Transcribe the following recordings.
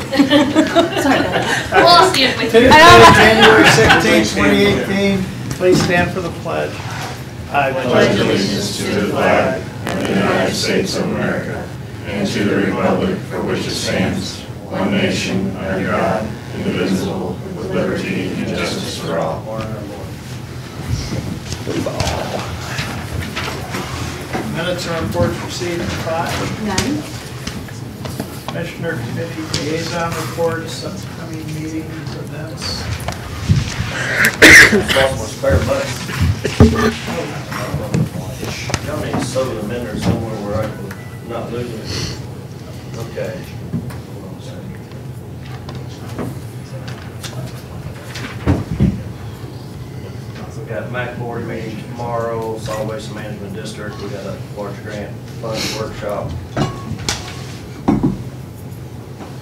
Sorry. We'll see it with you. Tuesday, January 16th, 2018. Please stand for the pledge. I pledge allegiance to the flag of the United States of America and to the republic for which it stands, one nation, under God, indivisible, with liberty and justice for all. Minutes and reports received. 5. None. Commissioner Committee Liaison reports, upcoming meetings, events. Lost my spare money. Y'all need to sew them in there somewhere where I can not lose it. Okay. Hold on a second. We got MAC board meeting tomorrow, Solid Waste Management District. We got a large grant fund workshop.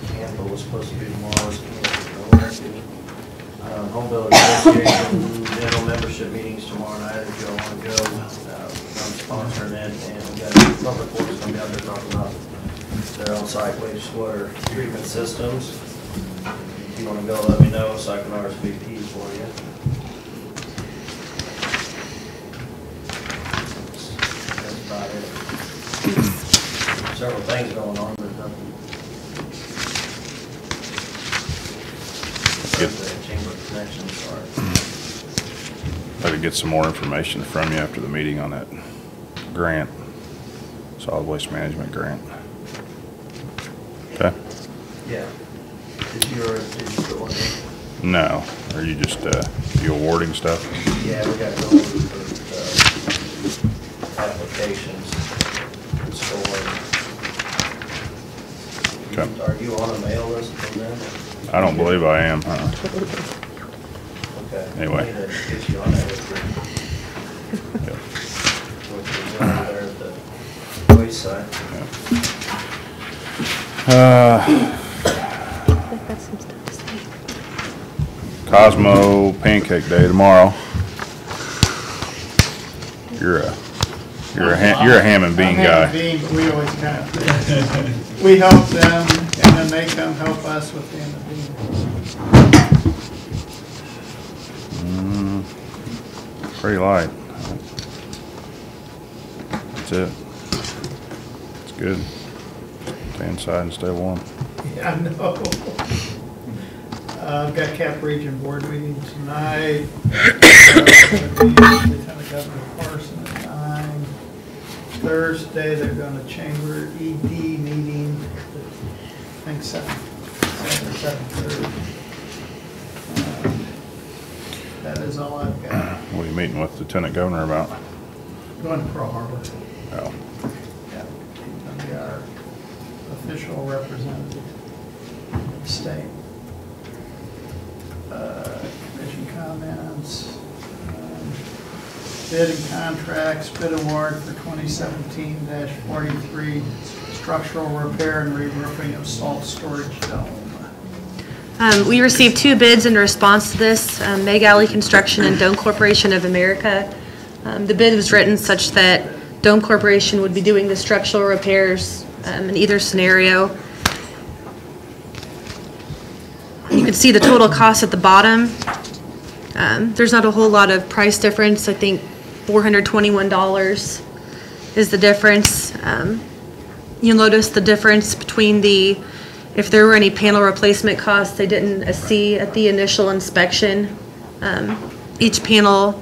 Campbell was supposed to be tomorrow's Home Builders Association dental membership meetings tomorrow night if y'all want to go. I'm sponsoring it, and we got a public works coming out there talking about their on-site wastewater treatment systems. If you want to go, let me know so I can RSVP for you. That's about it. Several things going on, but nothing. Chamber connection, sorry. Try to get some more information from you after the meeting on that grant, solid waste management grant. Okay? Yeah. Did you put one in? No. Are you just you awarding stuff? Yeah, we got to go over for applications and scoring. Okay. Are you on a mail list from them? I don't believe I am. Okay. Anyway. I need to get you on that list. Yep. Which is over there at the wayside. I've got some stuff to say. Cosmo Pancake Day tomorrow. You're a ham and bean guy. Ham and bean, but we always kind of, we help them, and then they come help us with ham and bean. Pretty light. That's it. It's good. Stay inside and stay warm. Yeah, I know. I've got Cap Region Board meeting tonight. Lieutenant Governor Parson at 9. Thursday, they're going to chamber ED meeting, I think 7 or 7:30. That is all I've got. What are you meeting with Lieutenant Governor about? Going to Pearl Harbor. Oh, Yeah, he's going to be our official representative of the state. Commission comments. Bid and contracts, bid award for 2017-43 structural repair and re-roofing of salt storage dome. We received 2 bids in response to this, Meg Alley Construction and Dome Corporation of America. The bid was written such that Dome Corporation would be doing the structural repairs in either scenario. You can see the total cost at the bottom. There's not a whole lot of price difference. I think $421 is the difference. You'll notice the difference between if there were any panel replacement costs they didn't see at the initial inspection. Each panel,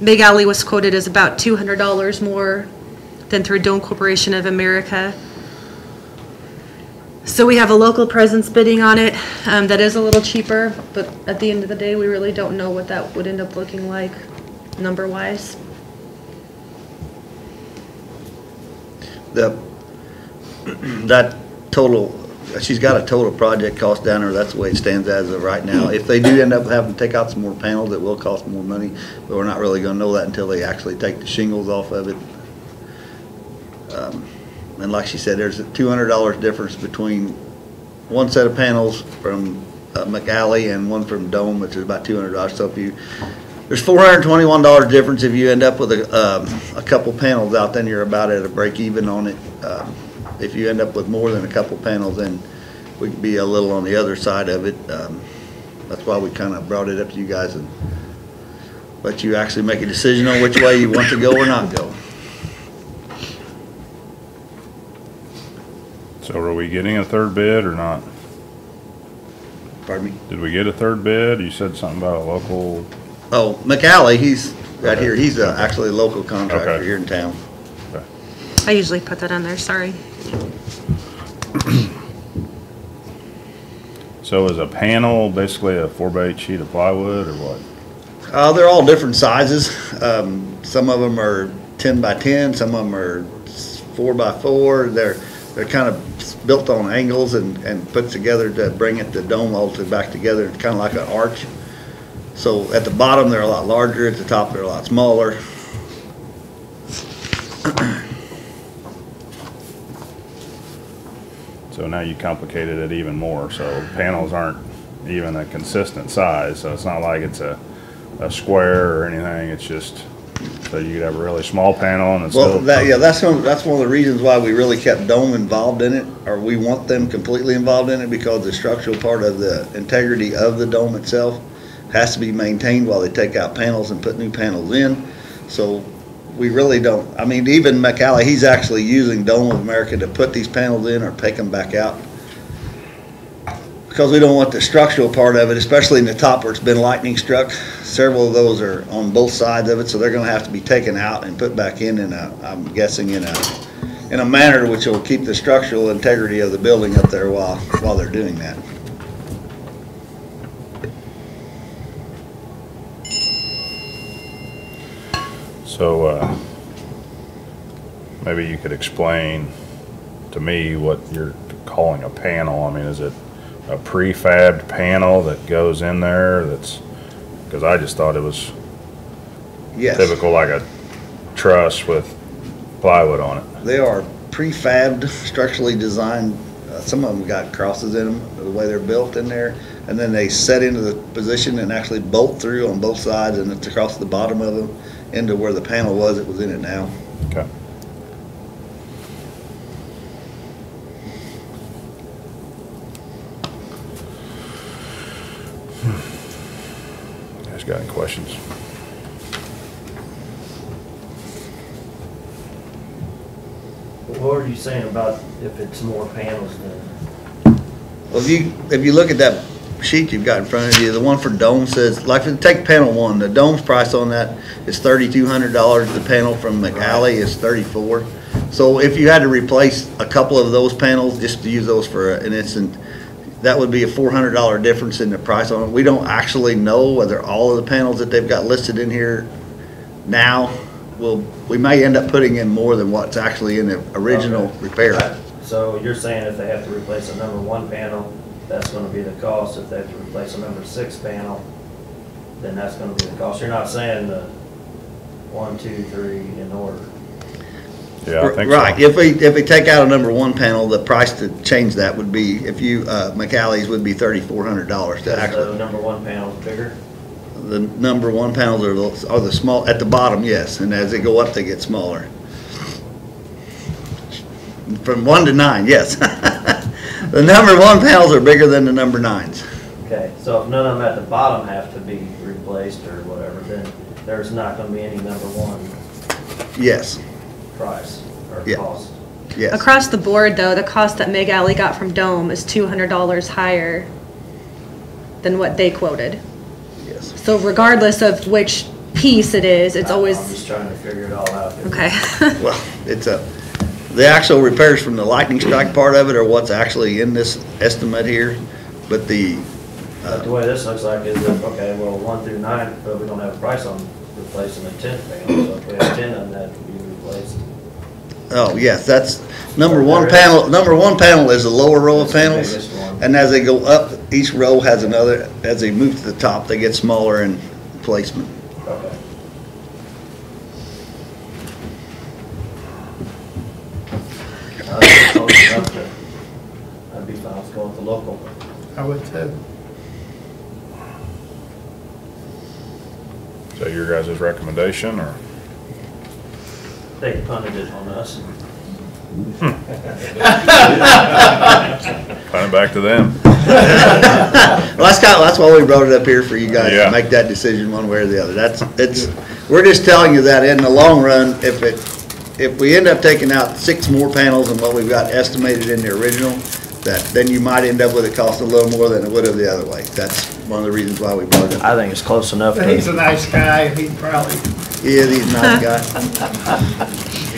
Big Alley was quoted as about $200 more than through Dome Corporation of America. So we have a local presence bidding on it. That is a little cheaper, but at the end of the day, we really don't know what that would end up looking like number-wise. That total, she's got a total project cost down there. That's the way it stands as of right now. If they do end up having to take out some more panels, it will cost more money, but we're not really going to know that until they actually take the shingles off of it. And like she said, there's a $200 difference between one set of panels from McAlley and one from Dome, which is about $200. So there's $421 difference if you end up with a couple panels out, then you're about at a break even on it. If you end up with more than a couple panels, then we could be a little on the other side of it. That's why we kind of brought it up to you guys and let you actually make a decision on which way you want to go or not go. So are we getting a third bid or not? Pardon me? Did we get a third bid? You said something about a local, Oh, McAlley, he's right here. He's actually a local contractor Okay. here in town. I usually put that on there, sorry. so is a panel basically a 4x8 sheet of plywood or what? They're all different sizes. Some of them are 10 by 10, some of them are 4 by 4. They're kind of built on angles and put together to bring it, the dome all back together. It's kind of like an arch. So at the bottom, they're a lot larger. At the top, they're a lot smaller. So now you complicated it even more. So panels aren't even a consistent size. So it's not like it's a square or anything. It's just, so you could have a really small panel and it's Well, still. that's one of the reasons why we really kept Dome involved in it, or we want them completely involved in it, because the structural part of the integrity of the dome itself has to be maintained while they take out panels and put new panels in. So we really don't, I mean, even McAlley, he's actually using Dome of America to put these panels in or take them back out. Because we don't want the structural part of it, especially in the top where it's been lightning struck. Several of those are on both sides of it, so they're gonna have to be taken out and put back in a, I'm guessing in a manner which will keep the structural integrity of the building up there while they're doing that. So, maybe you could explain to me what you're calling a panel. I mean, is it a prefabbed panel that goes in there that's, because I just thought it was Yes, typical like a truss with plywood on it. they are prefabbed, structurally designed. Some of them got crosses in them, the way they're built in there. And then they set into the position and actually bolt through on both sides, and it's across the bottom of them into where the panel was. It was in it now. Okay. You guys got any questions? What were you saying about if it's more panels than? Well, if you look at that sheet you've got in front of you, the one for Dome says, like, take panel one, the Dome's price on that is $3,200. The panel from McAlley is $34. So if you had to replace a couple of those panels, just to use those for an instant, that would be a $400 difference in the price on it. We don't actually know whether all of the panels that they've got listed in here now we may end up putting in more than what's actually in the original repair. So you're saying if they have to replace a number 1 panel, that's gonna be the cost. If they have to replace a number 6 panel, then that's gonna be the cost. You're not saying the 1, 2, 3 in order. Yeah, I think so. Right, if we take out a number 1 panel, the price to change that would be, if you, McAlley's would be $3,400 to Is actually. the number 1 panel bigger? The number 1 panels are the small, at the bottom, yes, and as they go up, they get smaller. From 1 to 9, yes. The number 1 panels are bigger than the number 9s. Okay, so if none of them at the bottom have to be replaced or whatever, then there's not gonna be any number 1 Yes, price or Yeah. cost. yes. Across the board, though, the cost that McAlley got from Dome is $200 higher than what they quoted. Yes. So regardless of which piece it is, it's I'm always, just trying to figure it all out. okay. Well, the actual repairs from the lightning strike part of it are what's actually in this estimate here, but the, But the way this looks like is that, okay, well, 1 through 9, but we don't have a price on replacing the 10th panel, so if we have 10 of them that can be replaced. oh, yes, that's, number 1 panel is the lower row of That's the panels. biggest one. And as they go up, each row has another, as they move to the top, they get smaller in placement. Okay. I'd be fine with going with the local. I would too. So your guys' recommendation, or? They punted it on us. Send it back to them. Well, that's why we brought it up here for you guys Yeah. to make that decision one way or the other. We're just telling you that in the long run, if we end up taking out 6 more panels than what we've got estimated in the original, then you might end up with it cost a little more than it would have the other way. That's one of the reasons why we brought it up. I think it's close enough. But he's a nice guy, he'd probably, He is, he's a nice guy.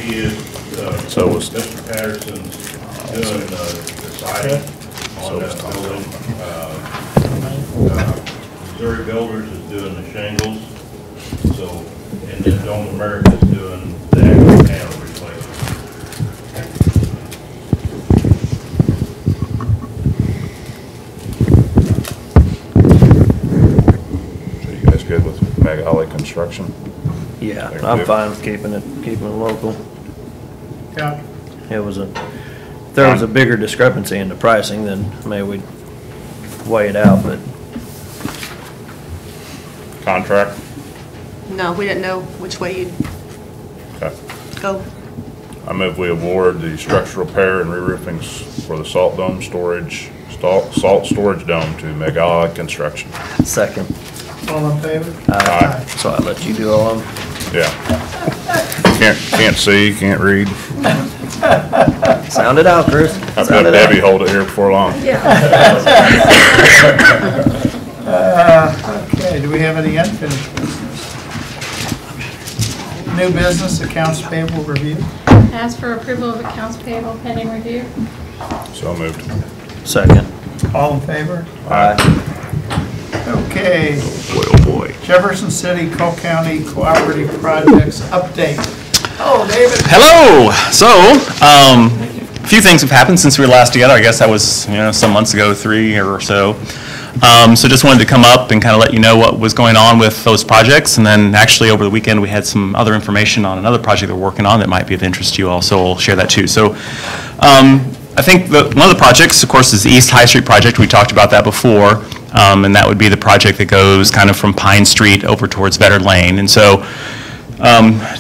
He is, So was- Mr. Patterson's doing the siding on that building. Missouri Builders is doing the shingles, so, and then Dome America's doing the actual panel replacement. So you guys good with Meg Alley Construction? Yeah, They're I'm good. fine with keeping it local. yeah, If there was a bigger discrepancy in the pricing, then maybe we'd weigh it out, but Contract? No, we didn't know which way you'd Okay. go. I move we award the structural repair and re-roofing for the salt storage dome to Meg Alley Construction. second. all in favor? Aye. So I let you do all of them. Yeah. Can't see, can't read. Sound it out, Chris. I've Sound had it out. Debbie hold it here before long. Okay, do we have any unfinished business? New business, accounts payable review? Ask for approval of accounts payable pending review. So moved. Second. All in favor? Aye. Okay, Boy, oh boy. Jefferson City, Cole County Cooperative Projects update. Oh, David. Hello. So, a few things have happened since we were last together. I guess that was, some months ago, 3 or so. So just wanted to come up and kind of let you know what was going on with those projects. And then actually over the weekend, we had some other information on another project we're working on that might be of interest to you all. So I'll share that too. So, I think one of the projects, of course, is the East High Street project. We talked about that before. And that would be the project that goes kind of from Pine Street over towards Vetter Lane. And so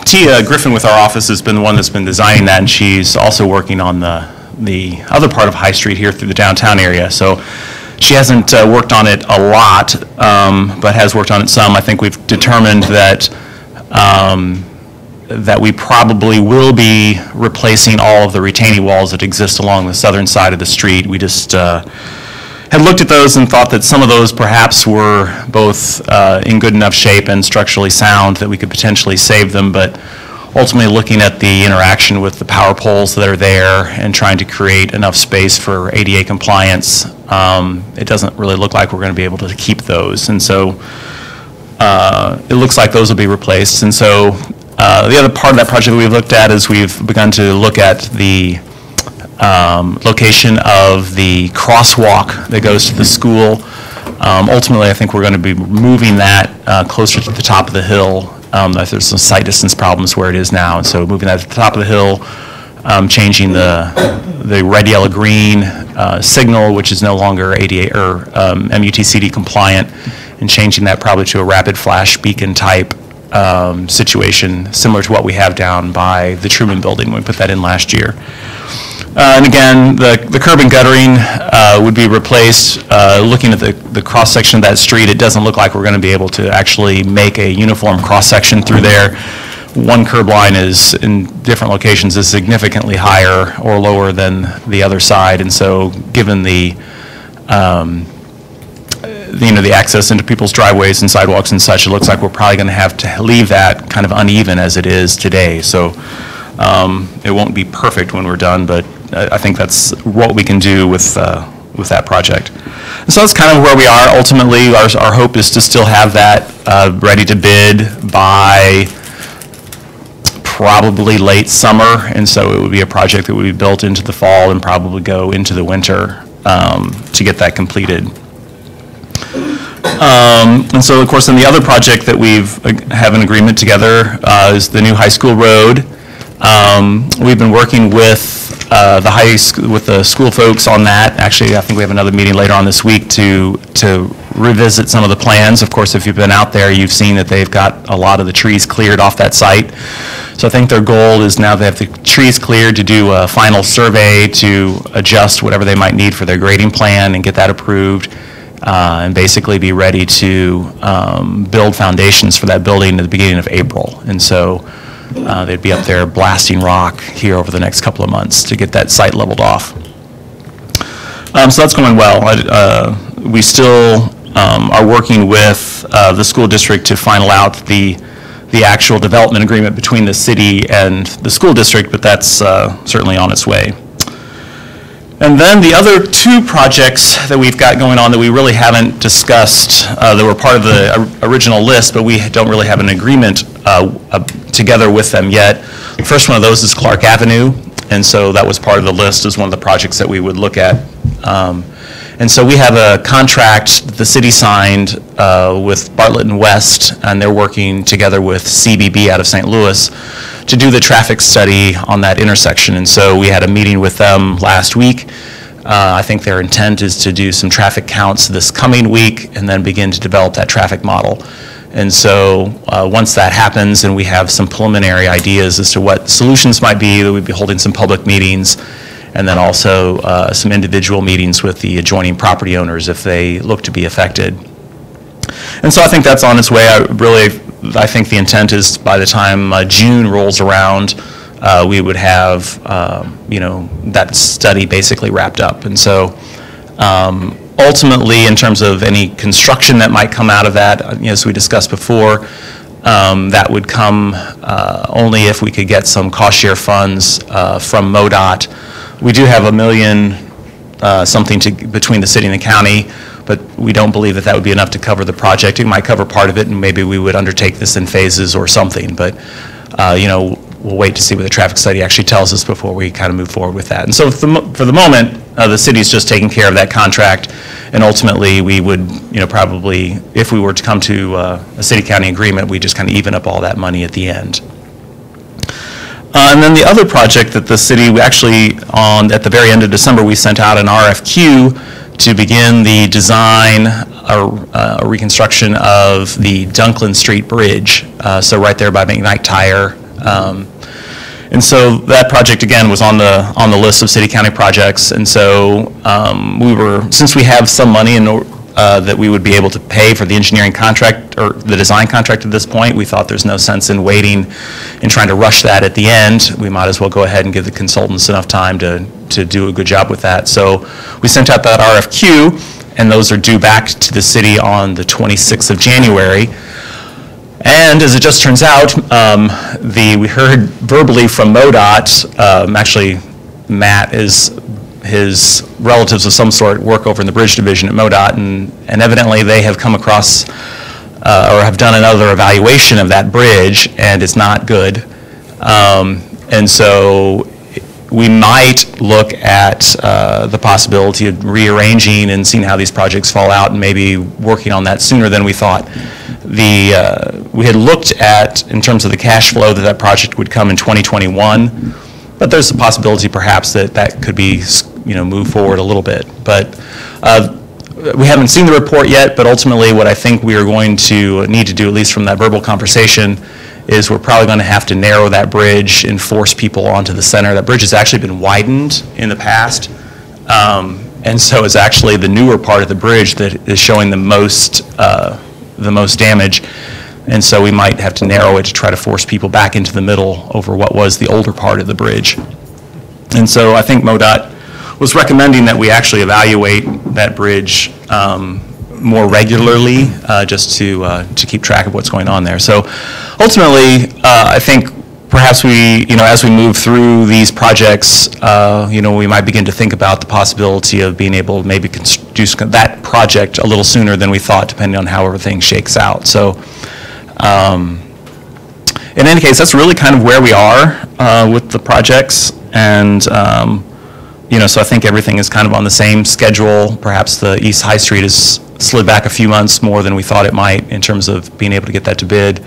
Tia Griffin with our office has been the one that's been designing that, and she's also working on the other part of High Street here through the downtown area. So she hasn't worked on it a lot, but has worked on it some. I think we've determined that that we probably will be replacing all of the retaining walls that exist along the southern side of the street. We just had looked at those and thought that some of those perhaps were both in good enough shape and structurally sound that we could potentially save them, but ultimately looking at the interaction with the power poles that are there and trying to create enough space for ADA compliance, it doesn't really look like we're going to be able to keep those. And so it looks like those will be replaced. And so the other part of that project that we've looked at is we've begun to look at the location of the crosswalk that goes to the school. Ultimately, I think we're going to be moving that closer to the top of the hill. There's some sight distance problems where it is now, and so moving that to the top of the hill, changing the red, yellow, green signal, which is no longer ADA or MUTCD compliant, and changing that probably to a rapid flash beacon type situation, similar to what we have down by the Truman Building when we put that in last year. And again, the curb and guttering would be replaced. Looking at the cross-section of that street, it doesn't look like we're going to be able to actually make a uniform cross-section through there. One curb line is, in different locations, is significantly higher or lower than the other side. And so given the access into people's driveways and sidewalks and such, it looks like we're probably going to have to leave that kind of uneven as it is today. So it won't be perfect when we're done, but I think that's what we can do with that project. And so that's kind of where we are. Ultimately, our hope is to still have that ready to bid by probably late summer, and so it would be a project that would be built into the fall and probably go into the winter to get that completed. And so, of course, then the other project that we've have an agreement together is the new high school road. We've been working with the high school, with the school folks on that. Actually, I think we have another meeting later on this week to revisit some of the plans. Of course, if you've been out there, you've seen that they've got a lot of the trees cleared off that site. So I think their goal is now they have the trees cleared to do a final survey to adjust whatever they might need for their grading plan and get that approved, and basically be ready to build foundations for that building at the beginning of April. And so they'd be up there blasting rock here over the next couple of months to get that site leveled off. So that's going well. We still are working with the school district to final out the actual development agreement between the city and the school district, but that's certainly on its way. And then the other two projects that we've got going on that we really haven't discussed, that were part of the original list, but we don't really have an agreement together with them yet. The first one of those is Clark Avenue, and so that was part of the list as one of the projects that we would look at. And so we have a contract that the city signed with Bartlett and West, and they're working together with CBB out of St. Louis to do the traffic study on that intersection. And so we had a meeting with them last week. I think their intent is to do some traffic counts this coming week and then begin to develop that traffic model. And so once that happens and we have some preliminary ideas as to what solutions might be, that we'd be holding some public meetings, and then also some individual meetings with the adjoining property owners if they look to be affected. And so I think that's on its way. I think the intent is by the time June rolls around, we would have that study basically wrapped up. And so ultimately, in terms of any construction that might come out of that, as we discussed before, that would come only if we could get some cost share funds from MoDOT. We do have $1 million something between the city and the county, but we don't believe that would be enough to cover the project. It might cover part of it, and maybe we would undertake this in phases or something. But we'll wait to see what the traffic study actually tells us before we kind of move forward with that. And so for the moment, the city's just taking care of that contract, and ultimately we would, probably, if we were to come to a city-county agreement, we just kind of even up all that money at the end. And then the other project that the city, we actually, at the very end of December, we sent out an RFQ to begin the design or reconstruction of the Dunklin Street Bridge, so right there by McKnight Tire. And so that project, again, was on the list of city-county projects. And so since we have some money that we would be able to pay for the engineering contract or the design contract at this point, we thought there's no sense in waiting and trying to rush that at the end. We might as well go ahead and give the consultants enough time to do a good job with that. So we sent out that RFQ, and those are due back to the city on the 26th of January. And as it just turns out, we heard verbally from MoDOT, actually Matt his relatives of some sort work over in the bridge division at MoDOT, and evidently they have come across or have done another evaluation of that bridge, and it's not good. And so we might look at the possibility of rearranging and seeing how these projects fall out and maybe working on that sooner than we thought. We had looked at, in terms of the cash flow, that project would come in 2021, but there's a possibility perhaps that could be move forward a little bit. But we haven't seen the report yet, but ultimately what I think we are going to need to do, at least from that verbal conversation, is we're probably going to have to narrow that bridge and force people onto the center. That bridge has actually been widened in the past, and so it's actually the newer part of the bridge that is showing the most damage. And so we might have to narrow it to try to force people back into the middle over what was the older part of the bridge. And so I think MoDOT was recommending that we actually evaluate that bridge more regularly, just to keep track of what's going on there. So ultimately, I think perhaps as we move through these projects, we might begin to think about the possibility of being able to maybe do that project a little sooner than we thought, depending on how everything shakes out. So in any case, that's really kind of where we are with the projects. And so I think everything is kind of on the same schedule. Perhaps the East High Street has slid back a few months more than we thought it might in terms of being able to get that to bid.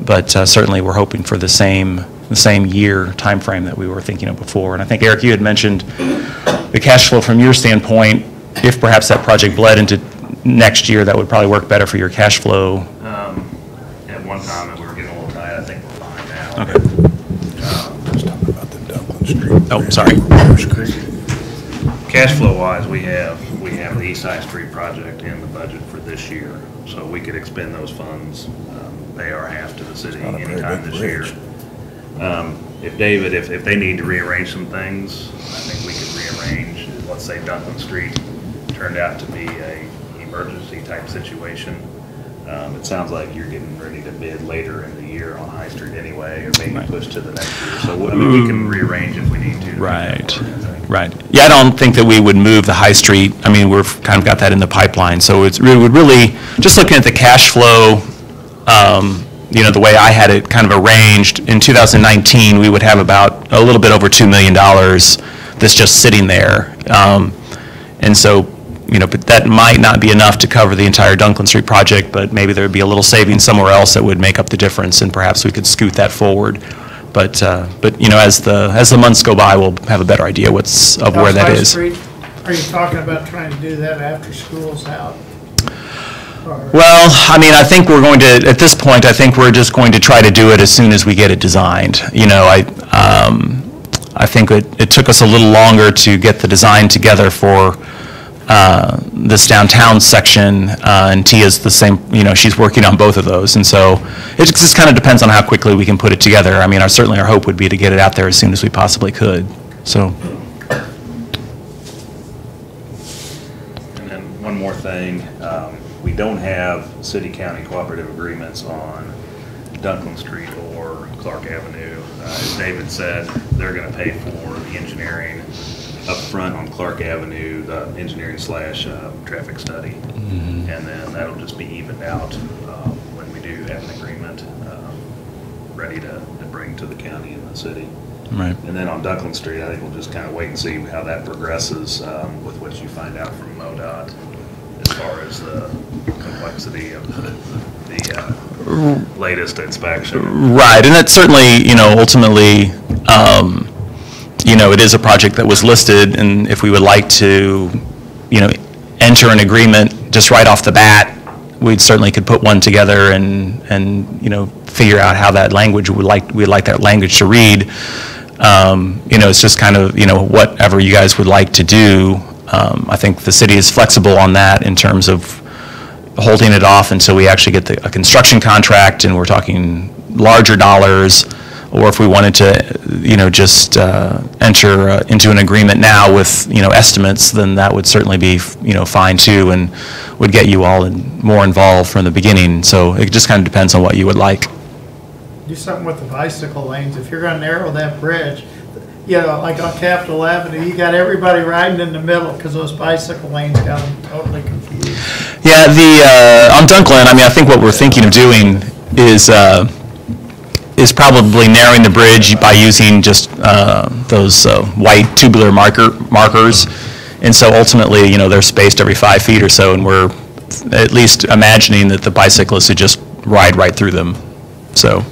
But certainly we're hoping for the same year timeframe that we were thinking of before. And I think, Eric, you had mentioned the cash flow from your standpoint, if perhaps that project bled into next year, that would probably work better for your cash flow. At one time, we were getting a little tight, I think we're fine now. Okay. Let's talk about the Dublin Street. Oh, sorry. Cash flow wise, we have the East High Street project in the budget for this year, so we could expend those funds, pay our half to the city anytime this year. If David, if they need to rearrange some things, I think we could rearrange, let's say Dunklin Street turned out to be a emergency type situation. It sounds like you're getting ready to bid later in the year on High Street anyway, or maybe push to the next year. So, I mean, we can rearrange if we need to. Right, right. Yeah, I don't think that we would move the High Street. I mean, we've kind of got that in the pipeline. So it would really, just looking at the cash flow, you know, the way I had it kind of arranged, in 2019, we would have about a little bit over $2 million that's just sitting there. And so, you know, but that might not be enough to cover the entire Dunklin Street project, but maybe there would be a little savings somewhere else that would make up the difference, and perhaps we could scoot that forward. But you know, as the months go by, we'll have a better idea where that High is. Street, are you talking about trying to do that after school's out? Well, I mean, I think we're going to, at this point, I think we're just going to try to do it as soon as we get it designed. You know, I think it took us a little longer to get the design together for this downtown section, and Tia's the same, you know, she's working on both of those. And so it just kind of depends on how quickly we can put it together. I mean, certainly our hope would be to get it out there as soon as we possibly could, so. And then one more thing, we don't have city-county cooperative agreements on Dunklin Street or Clark Avenue. As David said, they're going to pay for the engineering up front on Clark Avenue, the engineering / traffic study. And then that'll just be evened out when we do have an agreement ready to bring to the county and the city. Right. And then on Dunklin Street, I think we'll just kind of wait and see how that progresses with what you find out from MoDOT as far as the complexity of the latest inspection. Right, and that's certainly, you know, ultimately, you know, it is a project that was listed, and if we would like to, you know, enter an agreement just right off the bat, we certainly could put one together and you know, figure out how that language we'd like that language to read. You know, it's just kind of, you know, whatever you guys would like to do. I think the city is flexible on that in terms of holding it off until we actually get a construction contract, and we're talking larger dollars, or if we wanted to, you know, just enter into an agreement now with, you know, estimates, then that would certainly be, you know, fine too, and would get you all more involved from the beginning. So it just kind of depends on what you would like. Do something with the bicycle lanes. If you're gonna narrow that bridge, you know, like on Capitol Avenue, you got everybody riding in the middle because those bicycle lanes got them totally confused. Yeah, on Dunklin, I mean, I think what we're thinking of doing is probably narrowing the bridge by using just those white tubular markers. And so ultimately, you know, they're spaced every 5 feet or so, and we're at least imagining that the bicyclists would just ride right through them, so.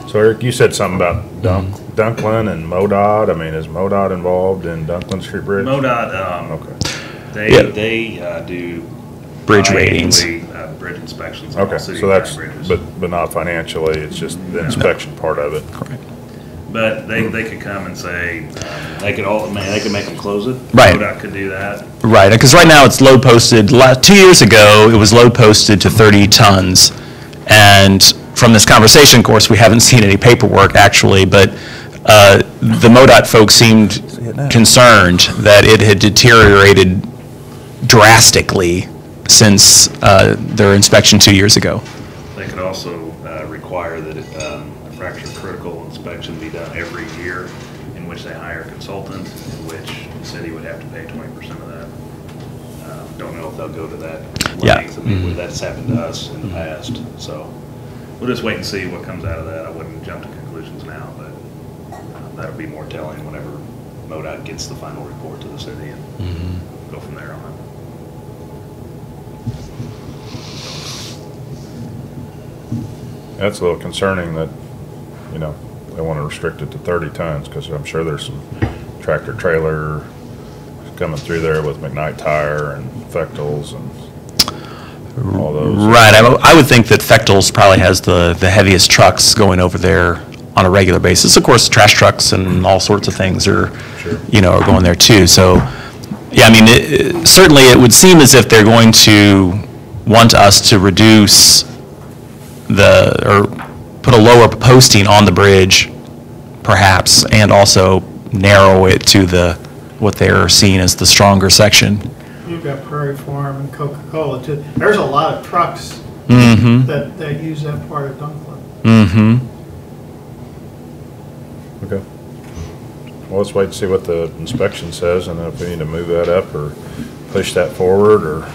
So Eric, you said something about Dunklin and MoDOT. I mean, is MoDOT involved in Dunklin Street Bridge? MoDOT, Okay. they do Bridge ratings. bridge inspections on Okay, all so city that's, bridges. but not financially, it's just the inspection part of it. Correct. But they could come and say, they could make them close it. Right. MoDOT could do that. Right, because right now it's load posted. 2 years ago, it was load posted to 30 tons. And from this conversation, of course, we haven't seen any paperwork actually, but the MoDOT folks seemed concerned that it had deteriorated drastically since their inspection 2 years ago. They could also require that a fracture critical inspection be done every year, in which they hire a consultant, in which the city would have to pay 20% of that. Don't know if they'll go to that length. I mean, that's happened to us in the past. So we'll just wait and see what comes out of that. I wouldn't jump to conclusions now, but that'll be more telling whenever MoDOT gets the final report to the city, and go from there on. That's a little concerning that you know, they want to restrict it to 30 tons, because I'm sure there's some tractor trailer coming through there with McKnight Tire and Fechtel's and all those. Right, I would think that Fechtel's probably has the heaviest trucks going over there on a regular basis. Of course, trash trucks and all sorts of things are, Sure. you know, are going there too. So, yeah, I mean, certainly it would seem as if they're going to want us to reduce or put a lower posting on the bridge, perhaps, and also narrow it to what they're seeing as the stronger section. You've got Prairie Farm and Coca-Cola too. There's a lot of trucks Mm-hmm. that use that part of Dunkirk. Mm-hmm. Okay. Well, let's wait and see what the inspection says, and if we need to move that up or push that forward or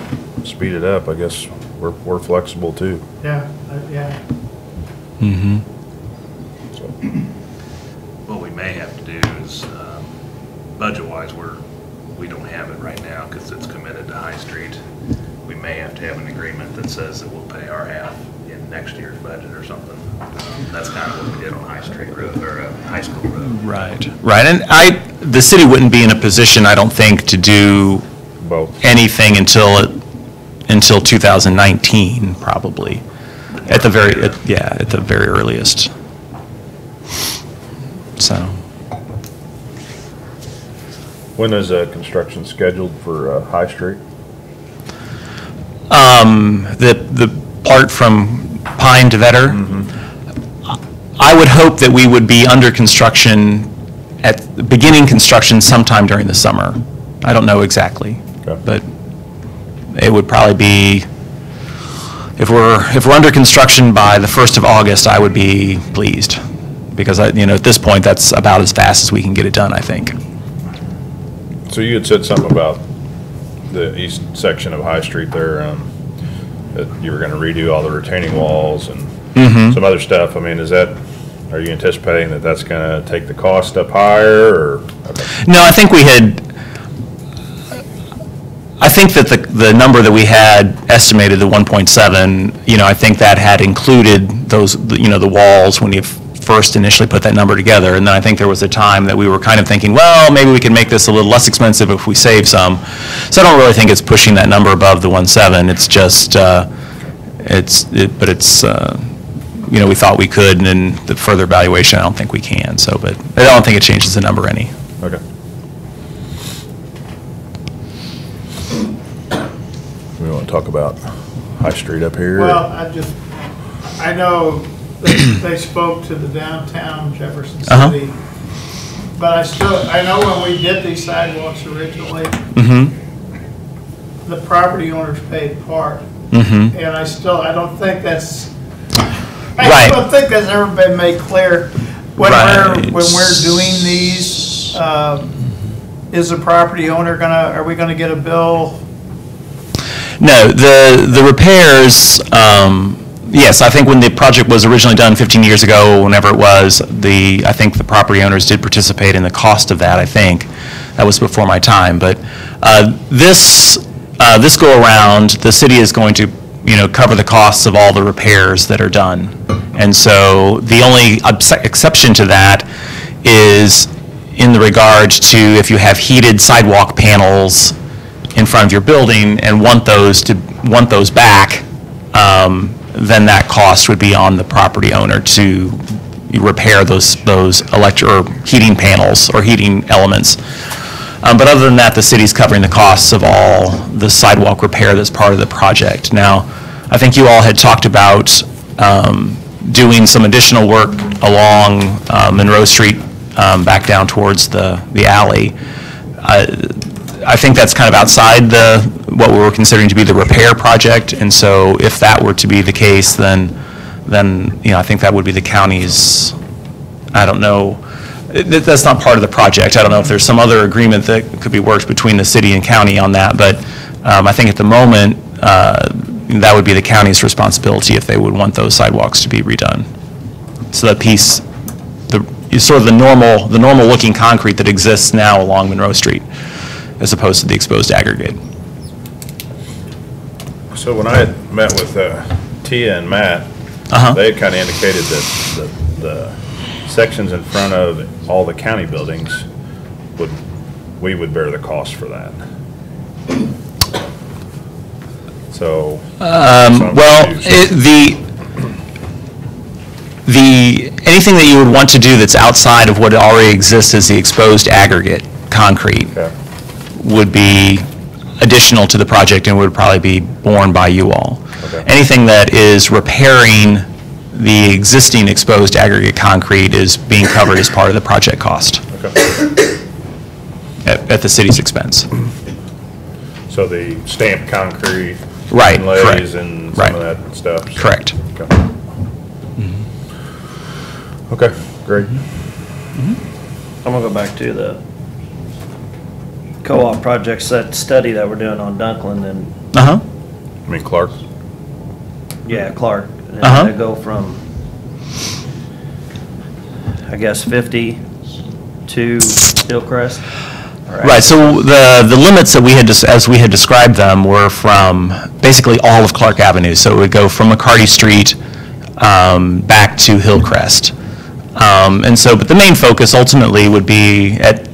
speed it up, I guess we're flexible too. Yeah, yeah. Mm-hmm. So, What we may have to do is, budget-wise, we don't have it right now because it's committed to High Street. We may have to have an agreement that says that we'll pay our half in next year's budget or something. That's kind of what we did on High Street Road, or High School Road. Right, right. And the city wouldn't be in a position, I don't think, to do both. anything until 2019, probably. At the very earliest. So. When is construction scheduled for High Street? The part from Pine to Vetter, I would hope that we would be under construction, beginning construction sometime during the summer. I don't know exactly, Okay. but it would probably be, if we're under construction by the 1st of August, I would be pleased, because at this point, that's about as fast as we can get it done, I think. So you had said something about the east section of High Street there, that you were gonna redo all the retaining walls and some other stuff. I mean, are you anticipating that that's gonna take the cost up higher, or? Okay. No, I think that the number that we had estimated, the 1.7, I think that had included those, the walls when you first initially put that number together. And then I think there was a time that we were kind of thinking, well, maybe we can make this a little less expensive if we save some. So I don't really think it's pushing that number above the 1.7. It's just, we thought we could, and in the further evaluation, I don't think we can. So, but I don't think it changes the number any. Okay. We want to talk about High Street up here? Well, I know they spoke to the downtown Jefferson City, but I know when we did these sidewalks originally, the property owners paid part. And I don't think that's, I don't think that's ever been made clear. When we're doing these, is the property owner are we gonna get a bill? No, the repairs, yes, I think when the project was originally done 15 years ago, whenever it was, I think the property owners did participate in the cost of that, I think. That was before my time, but this go around, the city is going to, cover the costs of all the repairs that are done. And so the only exception to that is in the regard to if you have heated sidewalk panels in front of your building and want those back, then that cost would be on the property owner to repair those electric or heating panels or heating elements. But other than that, the city's covering the costs of all the sidewalk repair that's part of the project. Now, I think you all had talked about doing some additional work along Monroe Street back down towards the alley. I think that's kind of outside what we were considering to be the repair project, and so if that were to be the case, then I think that would be the county's. I don't know. That's not part of the project. I don't know if there's some other agreement that could be worked between the city and county on that, but I think at the moment that would be the county's responsibility if they would want those sidewalks to be redone. So that piece, sort of the normal looking concrete that exists now along Monroe Street, as opposed to the exposed aggregate. So when I had met with Tia and Matt, they had kind of indicated that the sections in front of all the county buildings, we would bear the cost for that. So. Well, anything that you would want to do that's outside of what already exists as the exposed aggregate concrete Okay. would be additional to the project and would probably be borne by you all. Okay. Anything that is repairing the existing exposed aggregate concrete is being covered as part of the project cost Okay. at the city's expense. So the stamped concrete. Right, Inlays correct. and Right. some of that stuff. so- Correct. Okay. Okay, great. I'm gonna go back to the co-op project study that we're doing on Dunklin and, Uh-huh. I mean, Clark. yeah, Clark. And Uh-huh. they go from, I guess, 50 to Hillcrest. Right, so the limits that we had, as we had described them, were from basically all of Clark Avenue. So it would go from McCarty Street back to Hillcrest. And so, but the main focus ultimately would be at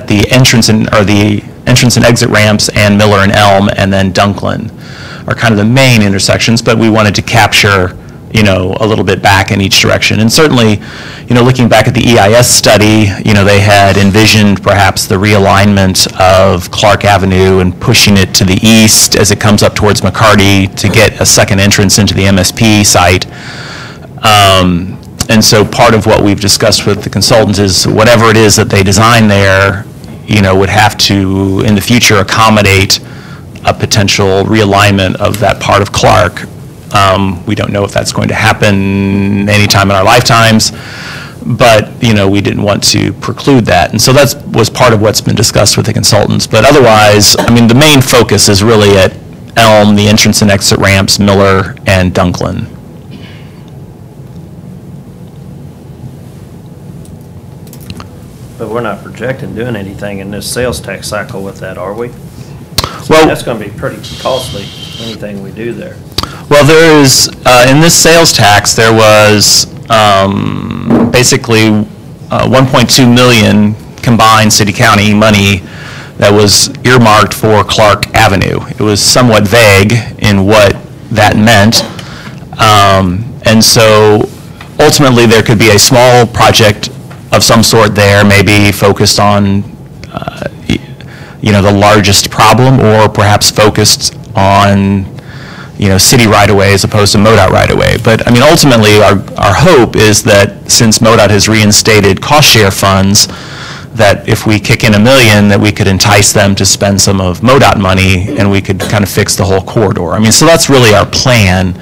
the entrance and exit ramps and Miller and Elm, and then Dunklin are kind of the main intersections, but we wanted to capture, you know, a little bit back in each direction. And certainly, you know, looking back at the EIS study, you know, they had envisioned perhaps the realignment of Clark Avenue and pushing it to the east as it comes up towards McCarty to get a second entrance into the MSP site. And so part of what we've discussed with the consultants is whatever it is that they design there, you know, would have to, in the future, accommodate a potential realignment of that part of Clark. We don't know if that's going to happen anytime in our lifetimes, but, you know, we didn't want to preclude that. And so that was part of what's been discussed with the consultants. But otherwise, I mean, the main focus is really at Elm, the entrance and exit ramps, Miller, and Dunklin. But we're not projecting doing anything in this sales tax cycle with that, are we? Well, That's gonna be pretty costly, anything we do there. well, there is, in this sales tax, there was basically 1.2 million combined city-county money that was earmarked for Clark Avenue. It was somewhat vague in what that meant. And so ultimately, there could be a small project of some sort there, maybe focused on, you know, the largest problem, or perhaps focused on, you know, city right-of-way as opposed to MoDOT right-of-way. But, I mean, ultimately, our hope is that since MoDOT has reinstated cost-share funds, that if we kick in $1 million, that we could entice them to spend some of MoDOT money, and we could kind of fix the whole corridor. I mean, so that's really our plan,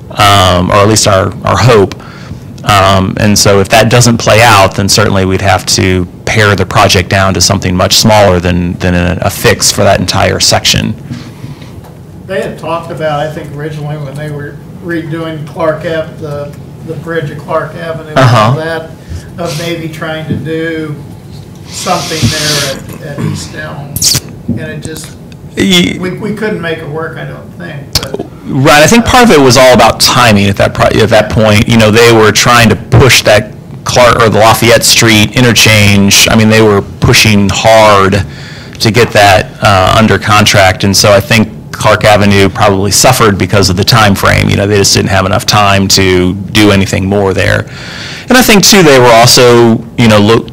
or at least our hope. And so if that doesn't play out, then certainly we'd have to pare the project down to something much smaller than a fix for that entire section. They had talked about, I think originally when they were redoing Clark Ave, the bridge of Clark Avenue and all that, of maybe trying to do something there at East Elm. And it just, we couldn't make it work, I don't think, but. Right, I think part of it was all about timing at that point. You know, they were trying to push that Clark, or the Lafayette Street interchange. I mean, they were pushing hard to get that under contract, and so I think Clark Avenue probably suffered because of the time frame. You know, they just didn't have enough time to do anything more there. And I think, too, they were also, you know,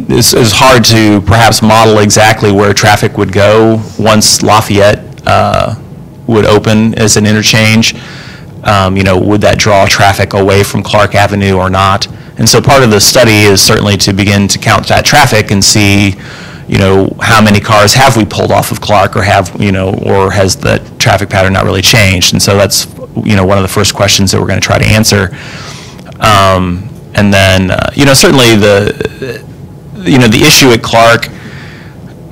it's hard to perhaps model exactly where traffic would go once Lafayette would open as an interchange. You know, would that draw traffic away from Clark Avenue or not? And so part of the study is certainly to begin to count that traffic and see, you know, how many cars have we pulled off of Clark, or or has the traffic pattern not really changed? And so that's, you know, one of the first questions that we're going to try to answer. And then, you know, certainly the issue at Clark,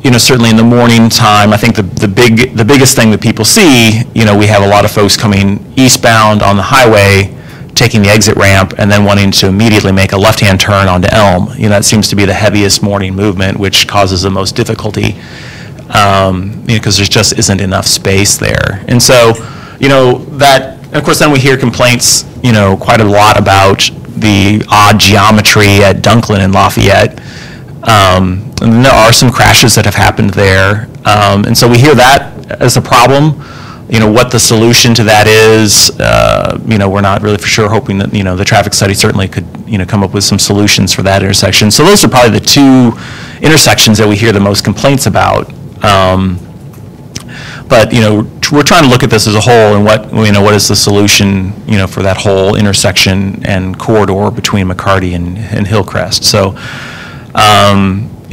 you know, certainly in the morning time, I think the biggest thing that people see, you know, we have a lot of folks coming eastbound on the highway, taking the exit ramp, and then wanting to immediately make a left-hand turn onto Elm. You know, that seems to be the heaviest morning movement, which causes the most difficulty, you know, because there just isn't enough space there. And so, you know, that And of course, then we hear complaints, quite a lot about the odd geometry at Dunklin and Lafayette. And there are some crashes that have happened there. And so we hear that as a problem. What the solution to that is, we're not really for sure, hoping that, the traffic study certainly could, come up with some solutions for that intersection. So those are probably the two intersections that we hear the most complaints about. But, we're trying to look at this as a whole and what is the solution, for that whole intersection and corridor between McCarty and Hillcrest. So,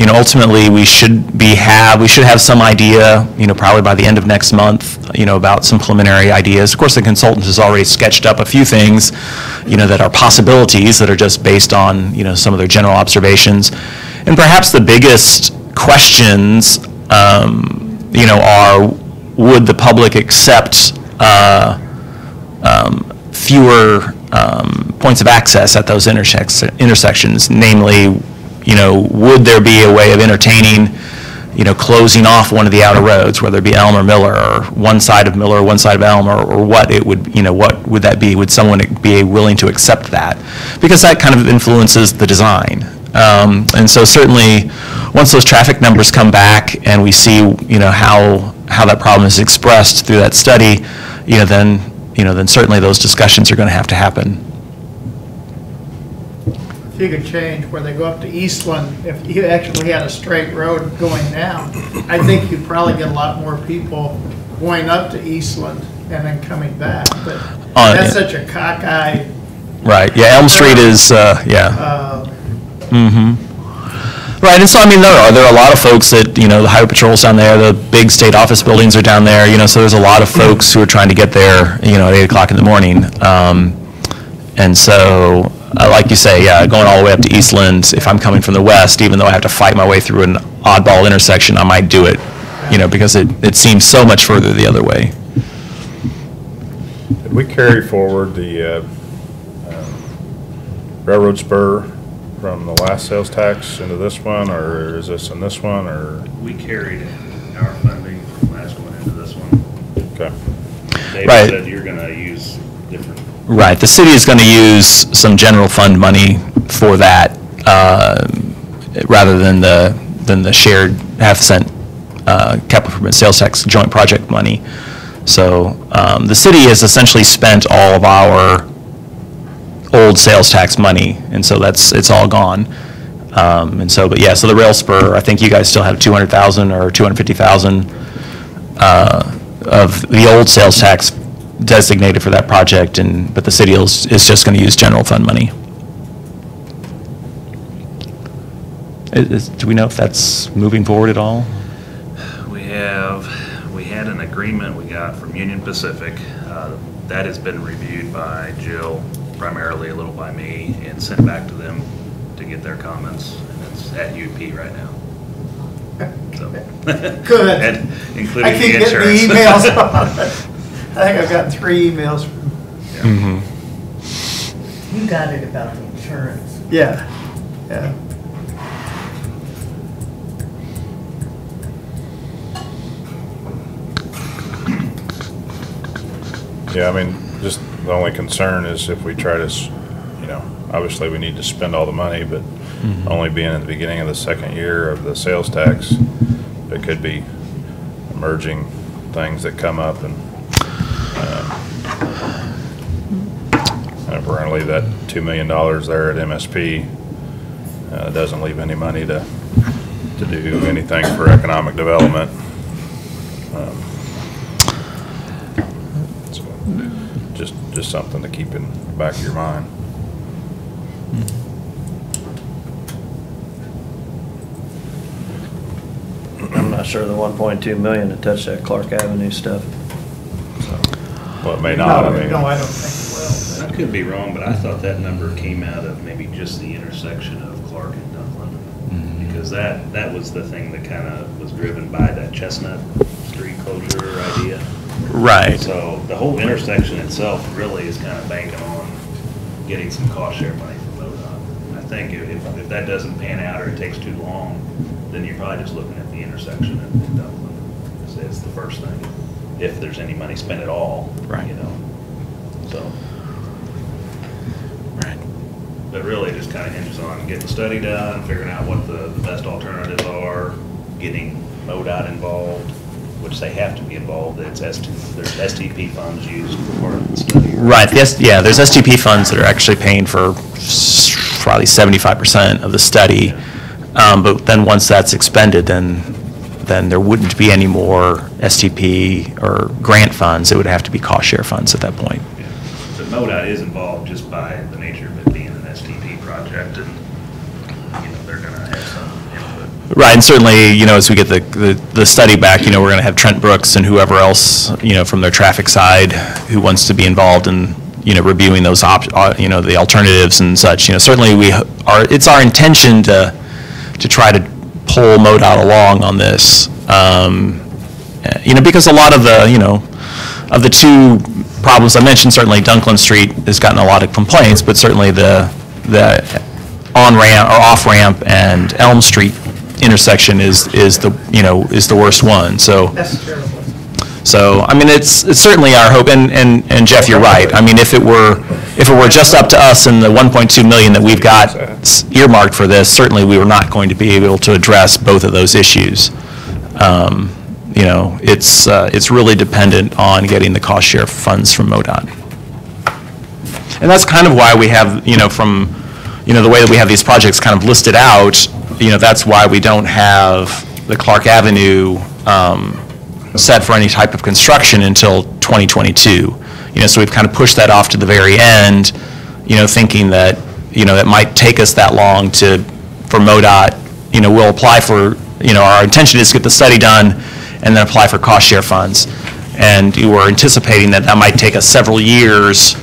ultimately, we should have some idea, probably by the end of next month, about some preliminary ideas. Of course, the consultant has already sketched up a few things, that are possibilities that are just based on, some of their general observations. And perhaps the biggest questions, are, would the public accept fewer points of access at those intersections? Namely, would there be a way of entertaining, closing off one of the outer roads, whether it be Elm or Miller, or one side of Miller, or one side of Elm, or what it would, what would that be? Would someone be willing to accept that? Because that kind of influences the design. And so certainly, once those traffic numbers come back and we see, how that problem is expressed through that study, then certainly those discussions are going to happen. If you could change where they go up to Eastland, if you actually had a straight road going down, I think you'd probably get a lot more people going up to Eastland and then coming back. But that's such a cockeyed. Right. Yeah. Elm Street is. Right, and so there are a lot of folks that the Highway Patrol's down there, the big state office buildings are down there, so there's a lot of folks who are trying to get there, at 8 o'clock in the morning, and so like you say, yeah, going all the way up to Eastland, if I'm coming from the west, even though I have to fight my way through an oddball intersection, I might do it, because it seems so much further the other way. Did we carry forward the railroad spur from the last sales tax into this one, or is this in this one, or? We carried our funding from last one into this one. Okay. David Right. said you're gonna use different. Right, the city is going to use some general fund money for that, rather than the shared half-cent capital improvement sales tax joint project money. So the city has essentially spent all of our old sales tax money, and so it's all gone. And so, but yeah, so the rail spur, I think you guys still have 200,000 or 250,000 of the old sales tax designated for that project, but the city is just going to use general fund money. Do we know if that's moving forward at all? We had an agreement we got from Union Pacific. That has been reviewed by Jill, primarily a little by me, and sent back to them to get their comments. And it's at UP right now. So. Good. And including I keep the getting the insurance. emails on it. I think I've gotten 3 emails from, You got it about the insurance. yeah. Yeah, just the only concern is if we try to, obviously we need to spend all the money, but only being at the beginning of the second year of the sales tax, there could be emerging things that come up, and if we're going to leave that $2 million there at MSP, it doesn't leave any money to do anything for economic development. So just something to keep in the back of your mind. I'm not sure the 1.2 million to touch that Clark Avenue stuff. Well, it may not. No, I don't think it will. I could be wrong, but I thought that number came out of maybe just the intersection of Clark and Dunklin. Because that was the thing that kind of was driven by that Chestnut Street closure idea. Right. So the whole intersection itself really is kind of banking on getting some cost share money from MoDOT. I think if that doesn't pan out or it takes too long, then you're probably just looking at the intersection in Dunklin. It's the first thing, if there's any money spent at all. Right. So. But really, it just kind of hinges on getting the study done, figuring out what the best alternatives are, getting MoDOT involved, which they have to be involved. There's STP funds used for part of the study. Right, yes, yeah, there's STP funds that are actually paying for probably 75% of the study. But then once that's expended, then there wouldn't be any more STP or grant funds. It would have to be cost share funds at that point. Yeah. So MoDOT is involved just by the nature of it being an STP project, and, they're gonna have some input. Right, and certainly, as we get the study back, we're going to have Trent Brooks and whoever else, from their traffic side who wants to be involved in, reviewing those the alternatives and such. Certainly it's our intention to try to pull MoDOT along on this. Because a lot of of the two problems I mentioned, certainly Dunklin Street has gotten a lot of complaints, but certainly the on-ramp or off-ramp and Elm Street intersection is the worst one. So That's terrible. It's certainly our hope, and Jeff, you're right. If it were just up to us and the 1.2 million that we've got earmarked for this, certainly we were not going to be able to address both of those issues. It's really dependent on getting the cost share funds from MoDOT. And that's kind of why we have, from, the way that we have these projects kind of listed out, that's why we don't have the Clark Avenue set for any type of construction until 2022. So we've kind of pushed that off to the very end, thinking that, it might take us that long for MoDOT. We'll apply for, our intention is to get the study done and then apply for cost share funds. And we're anticipating that might take us several years,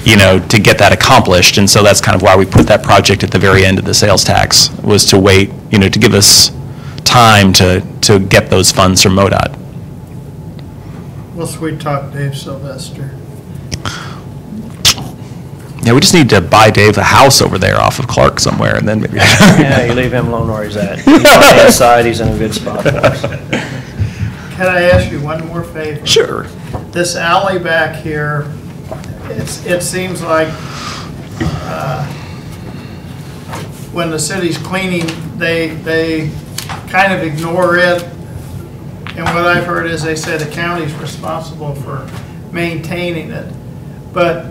to get that accomplished. And so that's kind of why we put that project at the very end of the sales tax, was to wait, to give us time to get those funds from MoDOT. Well, sweet talk Dave Sylvester. Yeah, we just need to buy Dave a house over there off of Clark somewhere, and then maybe. Yeah, you leave him alone where he's at. He's on the inside, he's in a good spot for us. Can I ask you one more favor? Sure. This alley back here, it seems like when the city's cleaning, they kind of ignore it. And what I've heard is they say the county's responsible for maintaining it. But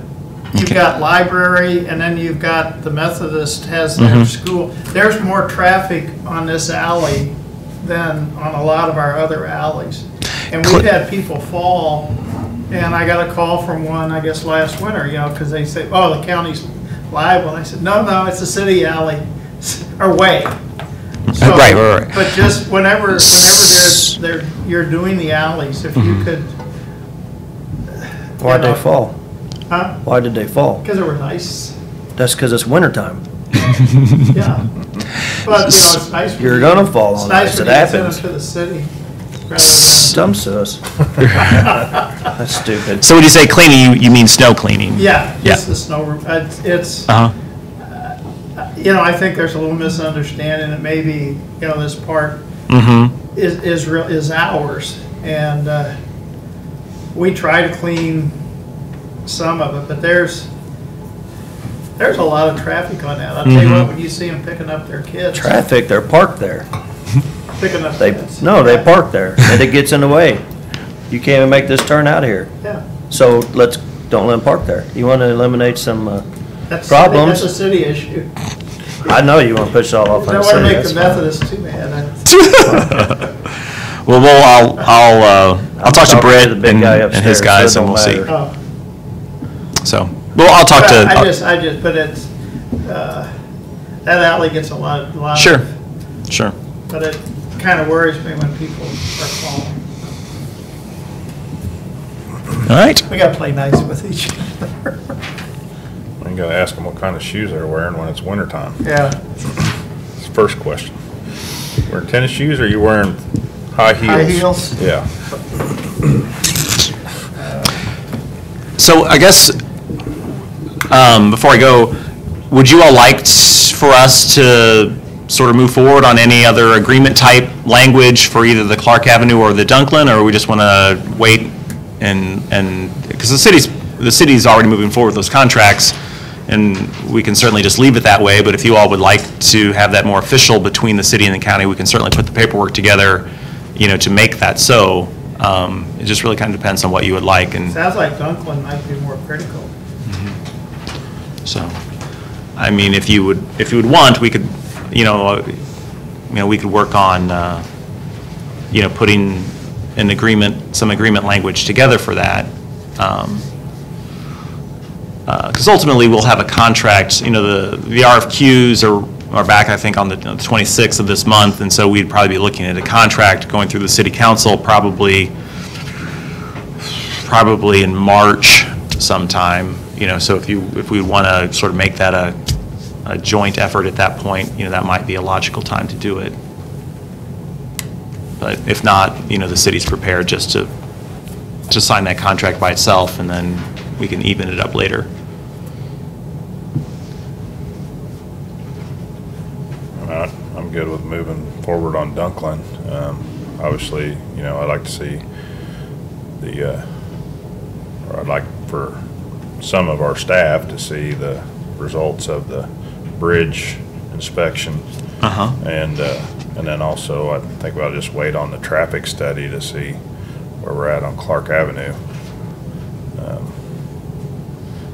you've got library, and then you've got the Methodist has their school. There's more traffic on this alley than on a lot of our other alleys. And we've had people fall, and I got a call from one, I guess last winter, because they say, oh, the county's liable. And I said, no, it's a city alley, or way. So, right. But just whenever you're doing the alleys, if you could. Why'd they fall? Huh? Why did they fall? Because they were nice. That's because it's wintertime. Yeah. But, it's nice. when You're you- gonna fall it's on nice us. when It you send happens. it to the city rather than. Dumps to us. That's stupid. So when you say cleaning, you mean snow cleaning? Yeah, Yeah. just the snow, it's, Uh-huh. I think there's a little misunderstanding that maybe, this part Mm-hmm. is ours. And we try to clean some of it, but there's a lot of traffic on that. I'll tell you what, when you see them picking up their kids. Traffic, they're parked there. Picking up They kids. park there, and it gets in the way. You can't even make this turn out of here. Yeah. So don't let them park there. You want to eliminate some, That's Problems. That's a city issue. I know you want to push it all off on Don't the want to city. make the that's fine. Methodists too mad. Well, I'll talk to Talk Britt to the big guy and his upstairs, guys, so it and we'll don't see. matter. Oh. So, well, I'll talk But to. but it's, that alley gets a lot. Sure, sure. But it kind of worries me when people are falling. All right. We gotta play nice with each other. You gotta ask them what kind of shoes they're wearing when it's wintertime. Yeah. That's the first question. Wearing tennis shoes, or are you wearing high heels? High heels? Yeah. So I guess, before I go, would you all like for us to sort of move forward on any other agreement type language for either the Clark Avenue or the Dunklin, or we just want to wait and, because the city's the city's already moving forward with those contracts, and we can certainly just leave it that way, but if you all would like to have that more official between the city and the county, we can certainly put the paperwork together, to make that so. It just really kind of depends on what you would like, and Sounds like Dunklin might be more critical. so, I mean, if you would want, we could, we could work on, putting some agreement language together for that. Because ultimately, we'll have a contract, the RFQs are back, I think, on the 26th of this month, and so we'd probably be looking at a contract going through the city council probably in March sometime, so if we want to sort of make that a joint effort at that point, that might be a logical time to do it. But if not, the city's prepared just to sign that contract by itself, and then we can even it up later. I'm good with moving forward on Dunklin. Obviously, I'd like to see or I'd like for some of our staff to see the results of the bridge inspection. And then also, I think we'll just wait on the traffic study to see where we're at on Clark Avenue.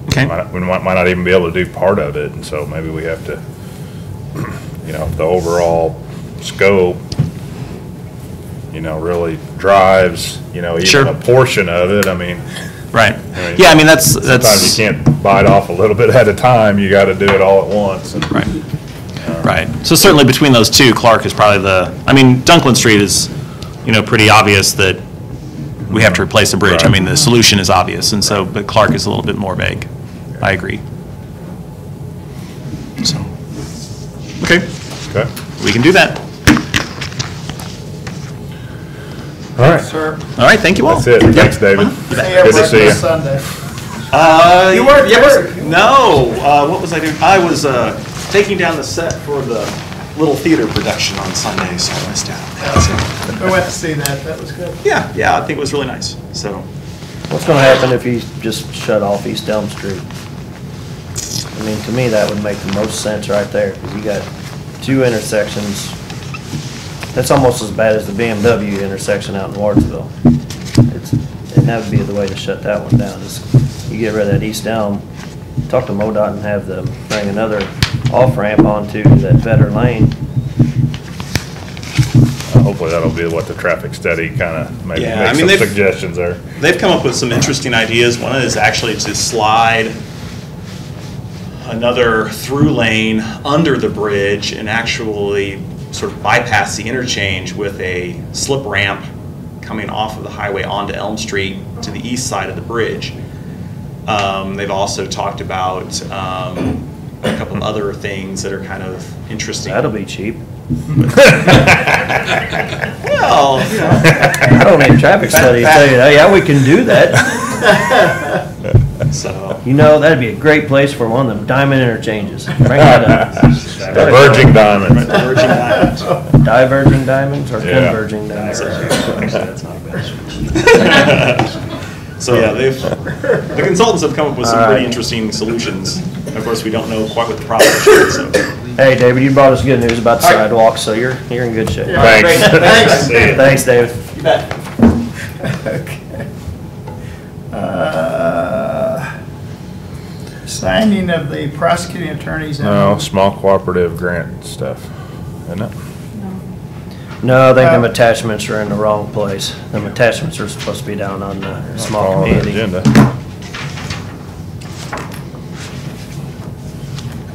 Okay. We might not even be able to do part of it, and so maybe we have to, if the overall scope, really drives, even Sure. a portion of it, I mean. Right. Yeah, I mean, that's. Sometimes you can't bite off a little bit at a time, you gotta do it all at once. Right. Right. So certainly between those two, Clark is probably Dunklin Street is, pretty obvious that we have to replace the bridge. I mean, the solution is obvious, and so, but Clark is a little bit more vague. I agree. So, okay. Okay. We can do that. All right. Sir. All right, thank you all. That's it. Thanks, David. See Good to see you. Sunday. You weren't there. No, what was I doing? I was taking down the set for the little theater production on Sunday, so I missed out. We went to see that. That was good. Yeah, I think it was really nice, so. What's gonna happen if you just shut off East Elm Street? I mean, to me, that would make the most sense right there, because you got two intersections. That's almost as bad as the BMW intersection out in Wardsville. And that would be the way to shut that one down, is you get rid of that East Elm, talk to MoDOT and have them bring another off-ramp onto that Vetter Lane. Hopefully that'll be what the traffic study kind of maybe Yeah, make some suggestions there. They've come up with some interesting ideas. One is actually to slide another through lane under the bridge and actually sort of bypass the interchange with a slip ramp coming off of the highway onto Elm Street to the east side of the bridge. They've also talked about a couple of other things that are kind of interesting. That'll be cheap. Well, I don't need a traffic study to tell you that. Yeah, we can do that. so. That'd be a great place for one of them diamond interchanges. Bring that up. Diverging diamonds. Diverging diamonds. Diverging diamonds or Yeah. converging diamonds? That's not bad. So yeah, the consultants have come up with some pretty interesting solutions. Of course, we don't know quite what the process is. So. Hey, David, you brought us good news about the sidewalks, so you're in good shape. Thanks. Thanks. See ya. Thanks, David. You bet. Okay. Signing of the prosecuting attorney's. No, small cooperative grant stuff, isn't it? No, I think them attachments are in the wrong place. Them attachments are supposed to be down on the small On the community. agenda.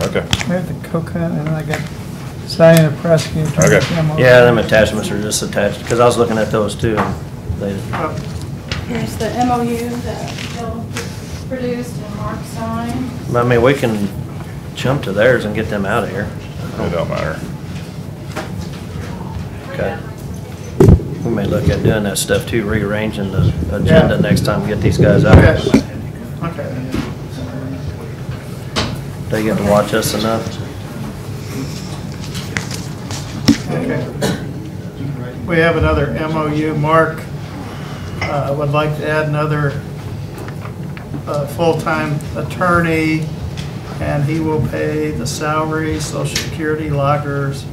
Okay. We have the coconut and I got signing of prosecuting attorney's. Okay. memo. Yeah, them attachments are just attached, because I was looking at those too. And they, Here's the MOU that Bill produced and Mark signed. I mean, we can jump to theirs and get them out of here. It don't matter. Okay. We may look at doing that stuff too, rearranging the agenda Yeah. next time we get these guys out. Okay. Okay. They get to watch us enough. Okay. We have another MOU. Mark would like to add another a full-time attorney, and he will pay the salary, social security, loggers,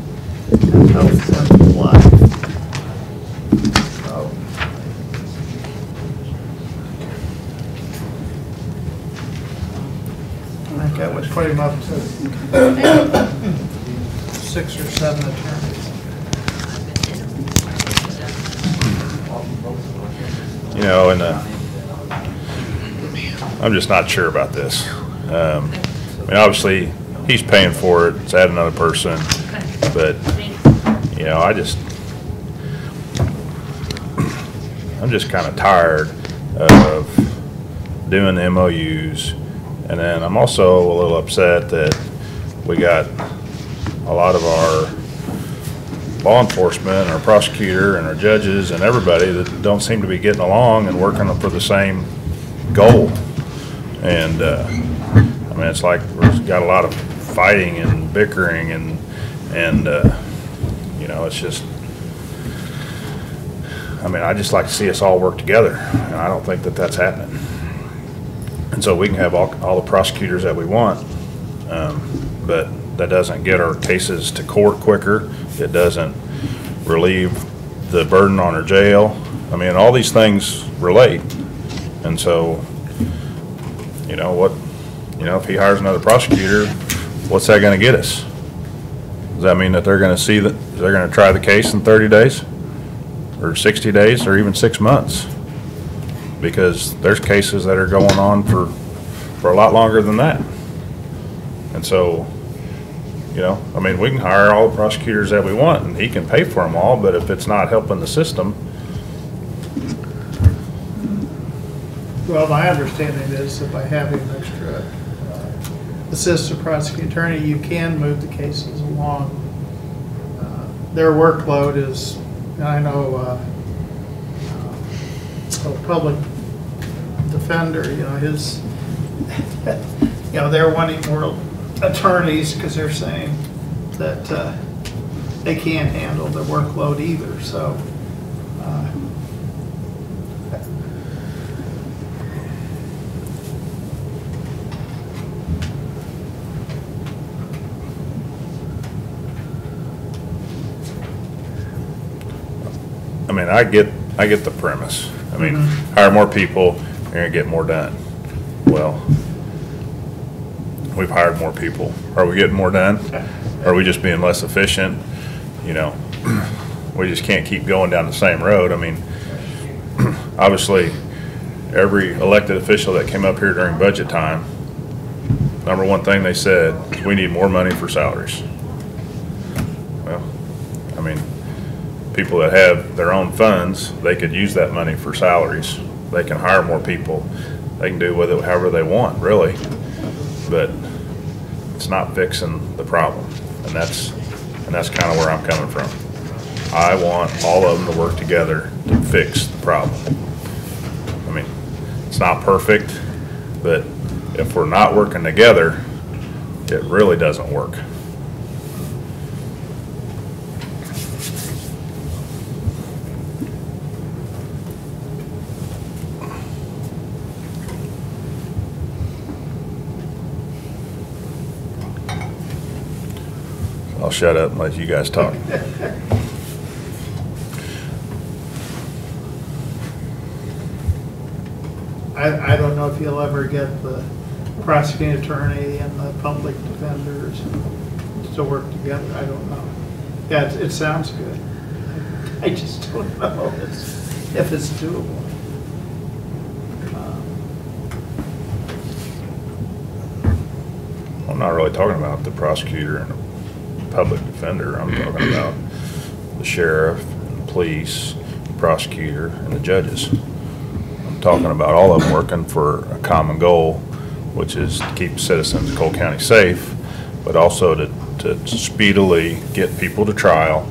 and health and life. So, I think that would put him up to 6 or 7 attorneys. You know, and I'm just not sure about this. I mean, obviously, he's paying for it, it's add another person, but, you know, I'm just kind of tired of doing the MOUs, and then I'm also a little upset that we got a lot of our law enforcement, our prosecutor, and our judges, and everybody that don't seem to be getting along and working for the same goal. And, I mean, it's like we've got a lot of fighting and bickering and you know, it's just, I mean, I just like to see us all work together, and I don't think that that's happening. And so we can have all the prosecutors that we want, but that doesn't get our cases to court quicker. It doesn't relieve the burden on our jail. I mean, all these things relate. And so, you know, if he hires another prosecutor, what's that gonna get us? Does that mean that they're gonna they're gonna try the case in 30 days? Or 60 days, or even 6 months? Because there's cases that are going on for a lot longer than that. And so, you know, I mean, we can hire all the prosecutors that we want, and he can pay for them all, but if it's not helping the system. Well, my understanding is that by having an extra assistant prosecuting attorney, you can move the cases along. Their workload is, I know, a public defender, you know, his, you know, they're wanting more attorneys because they're saying that they can't handle the workload either, so. I mean, I get the premise. I mean, hire more people, you're gonna get more done. Well, we've hired more people. Are we getting more done? Are we just being less efficient? You know, we just can't keep going down the same road. I mean, obviously, every elected official that came up here during budget time, number one thing they said is we need more money for salaries. Well, I mean, people that have their own funds, they could use that money for salaries. They can hire more people. They can do with it however they want, really. But it's not fixing the problem. And that's kind of where I'm coming from. I want all of them to work together to fix the problem. I mean, it's not perfect, but if we're not working together, it really doesn't work. I'll shut up and let you guys talk. I don't know if you'll ever get the prosecuting attorney and the public defenders to work together. I don't know. Yeah, it sounds good. I just don't know if it's doable. I'm not really talking about the prosecutor and the public defender. I'm talking about the sheriff, and the police, the prosecutor, and the judges. I'm talking about all of them working for a common goal, which is to keep citizens of Cole County safe, but also to speedily get people to trial,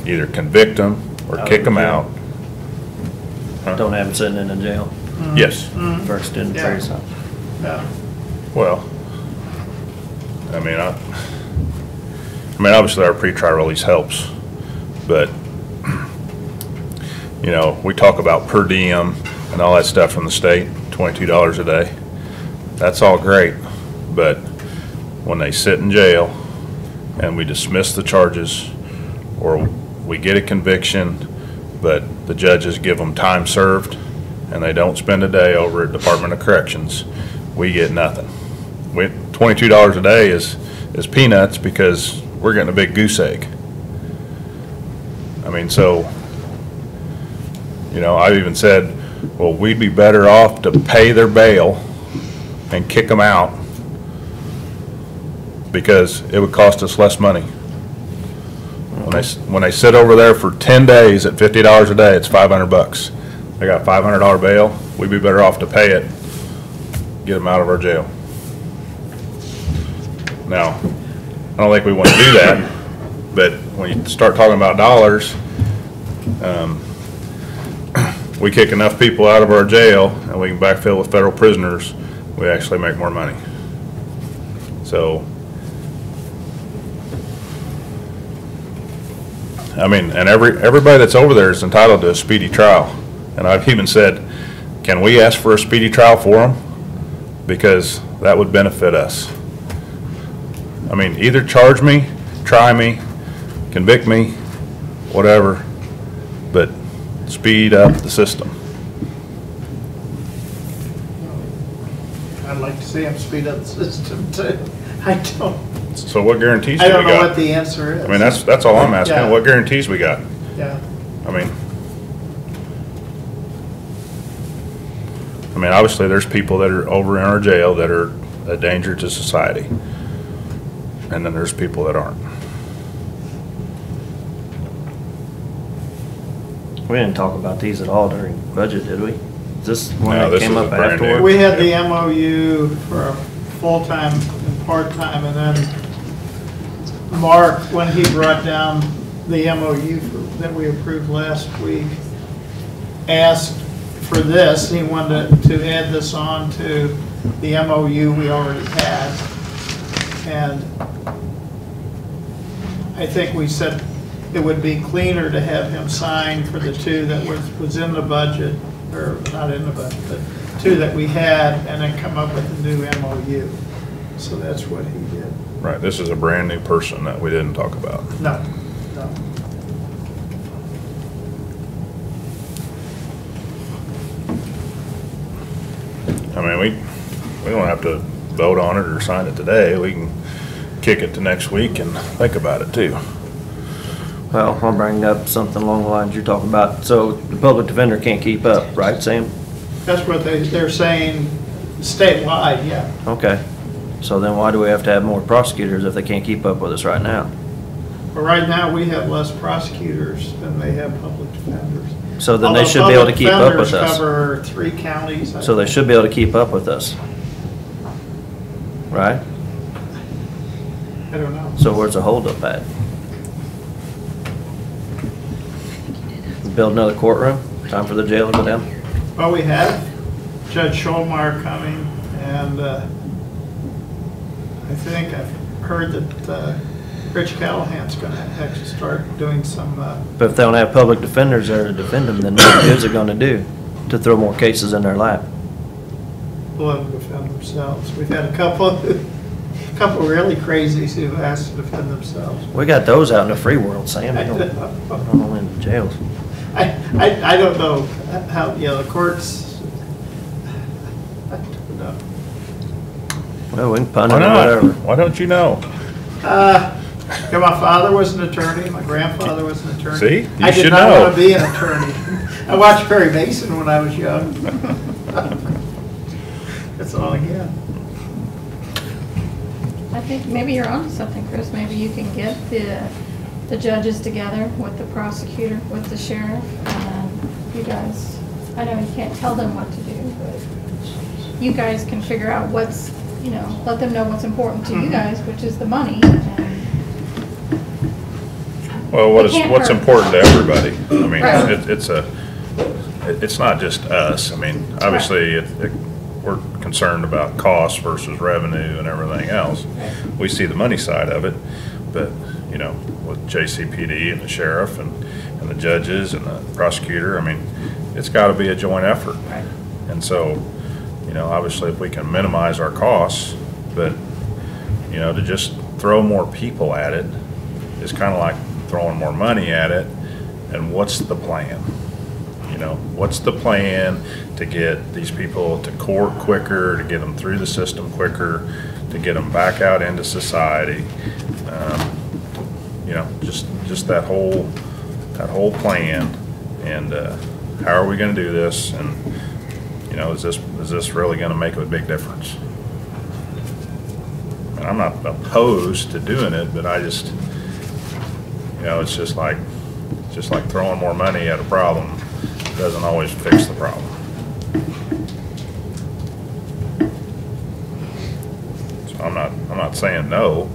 either convict them or kick them out. Don't have them sitting in the jail Yes. for extended period of time. Yeah. Well, I mean, obviously our pretrial release helps, but, you know, we talk about per diem and all that stuff from the state to $22 a day. That's all great, but when they sit in jail and we dismiss the charges, or we get a conviction, but the judges give them time served and they don't spend a day over at Department of Corrections, we get nothing. $22 a day is peanuts because we're getting a big goose egg. I mean, so, you know, I even said, well, we'd be better off to pay their bail and kick them out because it would cost us less money. When they sit over there for 10 days at $50 a day, it's $500. They got $500 bail. We'd be better off to pay it, get them out of our jail. Now, I don't think we want to do that, but when you start talking about dollars, we kick enough people out of our jail and we can backfill with federal prisoners, we actually make more money. So, I mean, and everybody that's over there is entitled to a speedy trial. And I've even said, can we ask for a speedy trial for them? Because that would benefit us. I mean, either charge me, try me, convict me, whatever, but speed up the system. I'd like to see them speed up the system too. I don't. So what guarantees do I we got? don't know what the answer is. I mean, that's all I'm asking. Yeah. What guarantees we got? Yeah. I mean, obviously there's people that are over in our jail that are a danger to society. And then there's people that aren't. We didn't talk about these at all during budget, did we? Is this one No, that this came is up a brand new. afterward? We had the MOU for full-time and part-time, and then Mark, when he brought down the MOU that we approved last week, asked for this. He wanted to add this on to the MOU we already had. And I think we said it would be cleaner to have him sign for the two that was in the budget, or not in the budget, but two that we had, and then come up with a new MOU. So that's what he did. Right, this is a brand new person that we didn't talk about. No, no. I mean, we don't have to vote on it or sign it today. We can kick it to next week and think about it too. Well, I'll bring up something along the lines you're talking about. So the public defender can't keep up, right, Sam? That's what they're saying statewide, yeah. Okay. So then why do we have to have more prosecutors if they can't keep up with us right now? But right now, we have less prosecutors than they have public defenders. So then they Although should be able to keep up with public us. defenders cover 3 counties. I So they think. should be able to keep up with us. Right? I don't know. So where's the holdup at? Build another courtroom? Time for the jail to go down? Well, we have Judge Scholmeyer coming, and I think I've heard that Rich Callahan's going to actually start doing some, But if they don't have public defenders there to defend them, then what good is it gonna do to throw more cases in their lap? let them defend themselves. We've had a couple really crazies who asked to defend themselves. We got those out in the free world, Sam. They don't in jails. I don't know how, the courts, I don't know. Well, we can punt it Why or not? whatever. Why don't you know? Yeah, my father was an attorney, my grandfather was an attorney. See? You I did should not know. want to be an attorney. I watched Perry Mason when I was young. That's all I get. I think maybe you're onto something, Chris. Maybe you can get the judges together with the prosecutor, with the sheriff, and you guys, I know you can't tell them what to do, but you guys can figure out what's, let them know what's important to you guys, which is the money. Well, It can't what's hurt. important to everybody. I mean, Right. it's not just us. I mean, obviously, we're concerned about cost versus revenue and everything else. We see the money side of it, but, with JCPD and the sheriff and the judges and the prosecutor, I mean, it's gotta be a joint effort. Right. And so, You know, obviously if we can minimize our costs, but, you know, to just throw more people at it is kind of like throwing more money at it. And what's the plan? You know, what's the plan to get these people to court quicker, to get them through the system quicker, to get them back out into society? You know, just that whole plan. And how are we going to do this? And you know, is this really going to make a big difference? And I'm not opposed to doing it, but I just, you know, it's just like throwing more money at a problem doesn't always fix the problem. So I'm not saying no,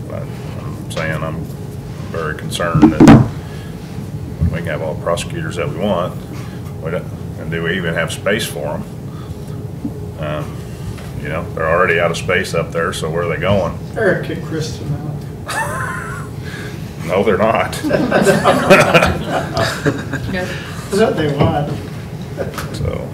but I'm saying I'm very concerned that we can have all the prosecutors that we want, and do we even have space for them? You know, they're already out of space up there, so where are they going? Eric kicked Kristen out. No, they're not. That's what they want. So.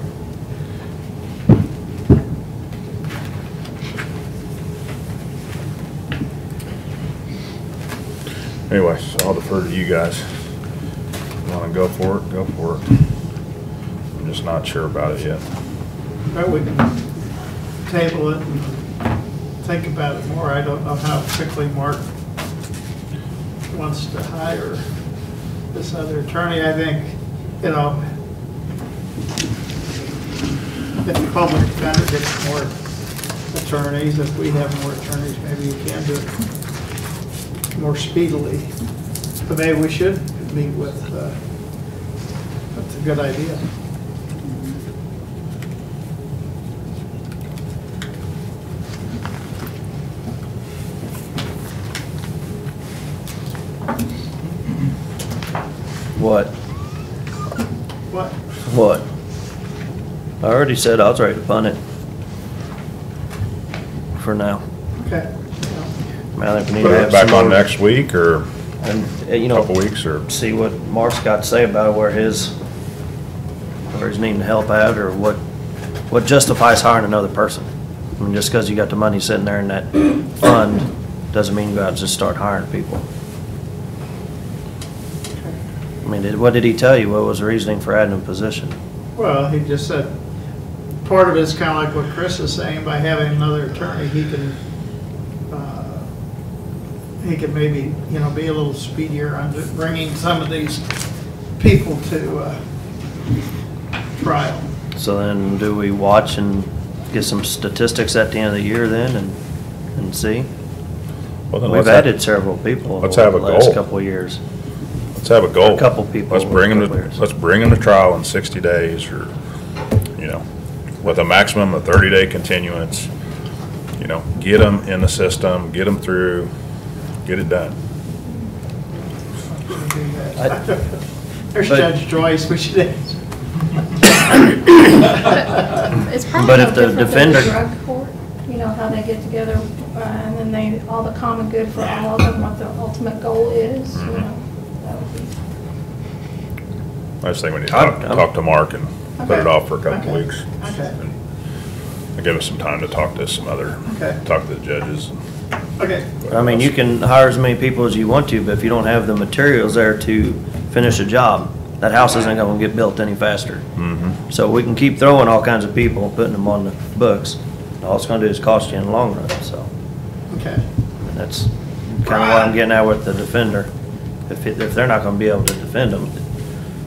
Anyway, so I'll defer to you guys. If you want to go for it, go for it. I'm just not sure about it yet. But we can table it and think about it more. I don't know how quickly Mark wants to hire this other attorney. I think, you know, if the public defender gets more attorneys, if we have more attorneys, maybe you can do it more speedily. But maybe we should meet with, that's a good idea. What? What? What? I already said I was ready to punt it. For now. Okay. I mean, I think we need Put to it have back some on more- next week or And, a you know, couple weeks or? see what Mark's got to say about it, where he's needing help at, or what justifies hiring another person. I mean, just because you got the money sitting there in that fund, doesn't mean you got to just start hiring people. I mean, what did he tell you? What was the reasoning for adding a position? Well, he just said, part of it's kind of like what Chris is saying, by having another attorney, he can maybe, you know, be a little speedier on bringing some of these people to trial. So then, do we watch and get some statistics at the end of the year then, and see? Well, then We've let's added several people let's over have a the last goal. couple of years. Let's have a goal. A couple people Let's bring over a them couple years. let's bring them to trial in 60 days or, you know, with a maximum of 30-day continuance. You know, get them in the system, get them through, get it done. There's But- Judge Joyce, we should, It's probably But no if the different than defender- the drug court, you know, how they get together, and then all the common good for all of them, what the ultimate goal is, you know. That would be. I just think we need to I'm- talk to Mark and put it Okay. off for a couple Okay. weeks. Okay. And give us some time to talk to some other, Okay. talk to the judges. okay. I mean, you can hire as many people as you want to, but if you don't have the materials there to finish a job, that house isn't gonna get built any faster. So we can keep throwing all kinds of people, putting them on the books. All it's gonna do is cost you in the long run, so. Okay. And that's kinda what I'm getting at with the defender. If they're not gonna be able to defend them,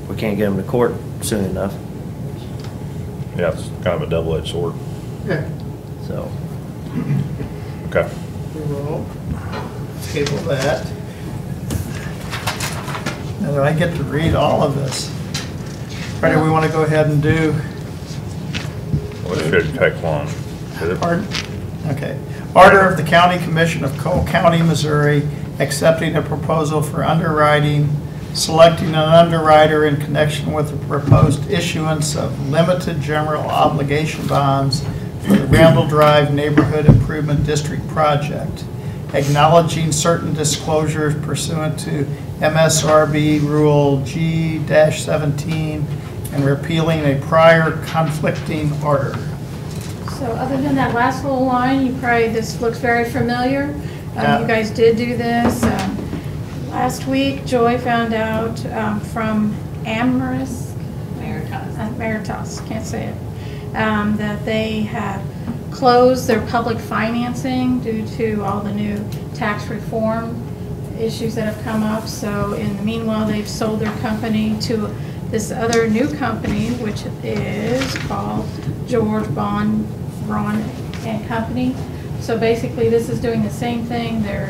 we can't get them to court soon enough, Yeah, it's kind of a double-edged sword. Okay. so. Okay. We will table that. Now that I get to read all of this. Or do we want to go ahead and do? Well, it shouldn't take long. Should it? Pardon? Okay. Order of the County Commission of Cole County, Missouri, accepting a proposal for underwriting, selecting an underwriter in connection with the proposed issuance of limited general obligation bonds for the Randall Drive Neighborhood Improvement District project, acknowledging certain disclosures pursuant to MSRB Rule G-17 and repealing a prior conflicting order. So other than that last little line, this looks very familiar. Yeah. You guys did do this. Last week, Joy found out from Ameritas, can't say it, that they have closed their public financing due to all the new tax reform issues that have come up. So in the meanwhile, they've sold their company to this other new company, which is called George Braun and Company. So basically, this is doing the same thing. They're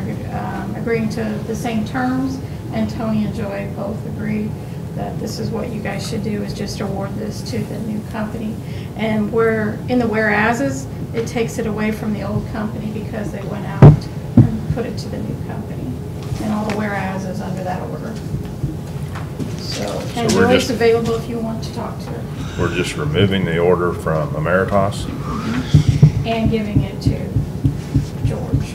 agreeing to the same terms, and Tony and Joy both agree that this is what you guys should do, is just award this to the new company. And we're in the whereases, it takes it away from the old company because they went out and put it to the new company. And all the whereases under that order. So, and we're Joy's just- available if you want to talk to her. We're just removing the order from Ameritas. And giving it to George.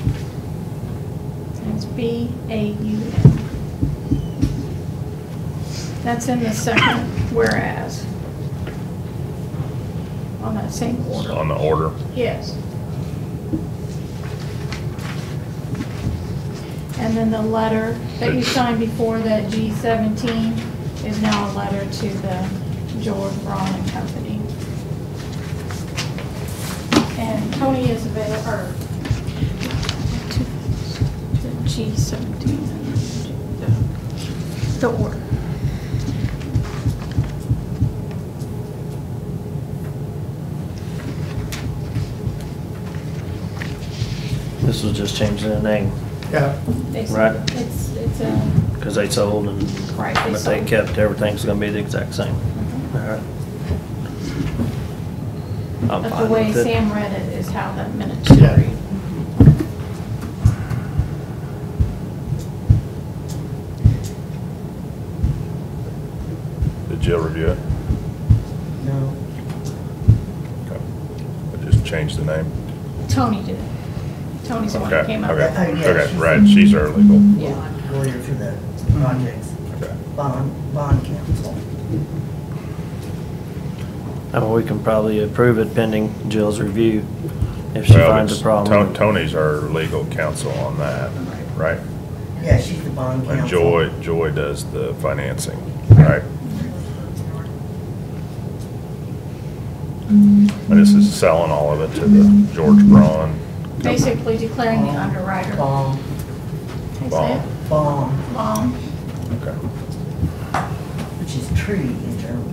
And it's B-A-U-N. That's in the second whereas. On that same order. On the order. Yes. And then the letter that you signed before, that G17, is now a letter to the George Braun and Company. And Tony is available, or to G17, the order. This was just changing the name, Yeah. Right. It's because they sold and, right, they but they sold. kept, everything's gonna be the exact same. All right. I'm But the fine way with it. Sam read it is how the minutes should Yeah. read. Did Jill review it? No. Okay. I just changed the name. Tony did it. Tony's the one that Okay, came up okay, with Oh, it. yeah, okay, she's- right, she's our legal. Yeah. Lawyer for the projects, Okay. bond counsel. We can probably approve it pending Jill's review if she Well, finds it's a problem. Tony's our legal counsel on that, right? Yeah, she's the bond And counsel. Joy does the financing, right? And this is selling all of it to the George Braun. Basically declaring the underwriter. Bond, Can I say it? bond, Long. Okay. which is tree in German.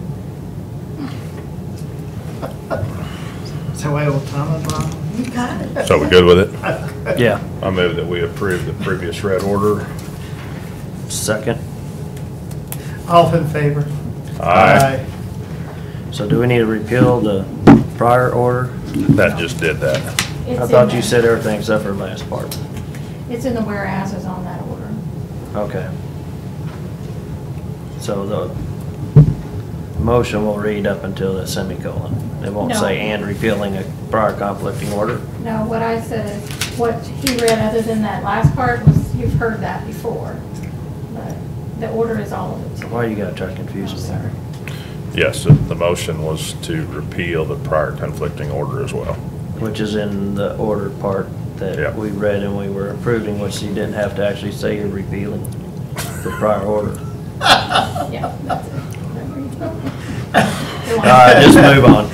Is that why old Tom is wrong? You got it. So we good with it? Yeah, I move that we approve the previous red order. second. All in favor? Aye. So do we need to repeal the prior order? That just did that. It's I in thought you the- said everything except for the last part. It's in the whereases on that order. Okay. So the motion will read up until the semicolon. It won't No. say and repealing a prior conflicting order. No, what I said is, what he read other than that last part was, you've heard that before. But the order is all of it. Why you gotta try to confuse I'm me? sorry. Yes, the motion was to repeal the prior conflicting order as well. Which is in the order part Yeah. that we read and we were approving, which you didn't have to actually say you're repealing the prior order. Yeah, that's it. All right, just move on.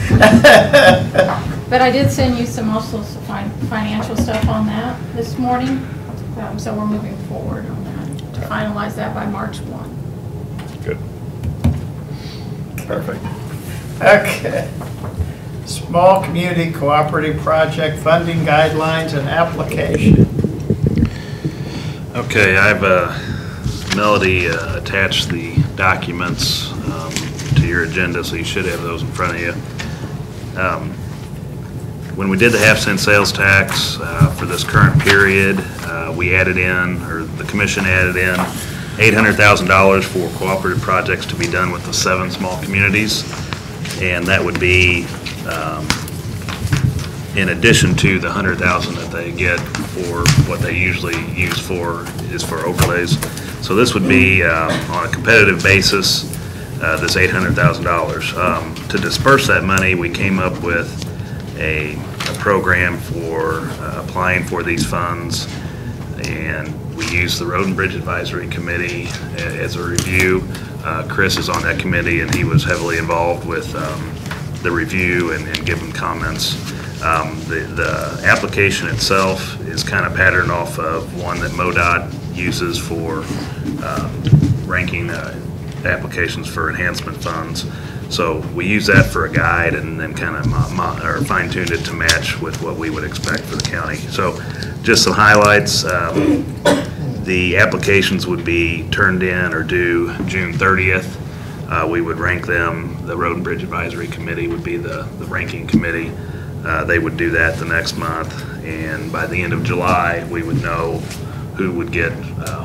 But I did send you some financial stuff on that this morning. So we're moving forward on that, to finalize that by March 1. Good. Perfect. Okay. Small Community Cooperative Project Funding Guidelines and Application. Okay, I've, Melody attached the documents to your agenda, so you should have those in front of you. When we did the half-cent sales tax for this current period, we added in, or the commission added in, $800,000 for cooperative projects to be done with the 7 small communities. And that would be in addition to the $100,000 that they get for what they usually use for, is for overlays. So this would be on a competitive basis, this $800,000. To disperse that money, we came up with a a program for applying for these funds, and we use the Road and Bridge Advisory Committee as a review. Chris is on that committee, and he was heavily involved with the review and giving comments. The application itself is kind of patterned off of one that MoDOT uses for ranking applications for enhancement funds. So we use that for a guide and then kind of fine-tuned it to match with what we would expect for the county. So just some highlights. The applications would be turned in or due June 30th. We would rank them. The Road and Bridge Advisory Committee would be the ranking committee. They would do that the next month, and by the end of July, we would know who would get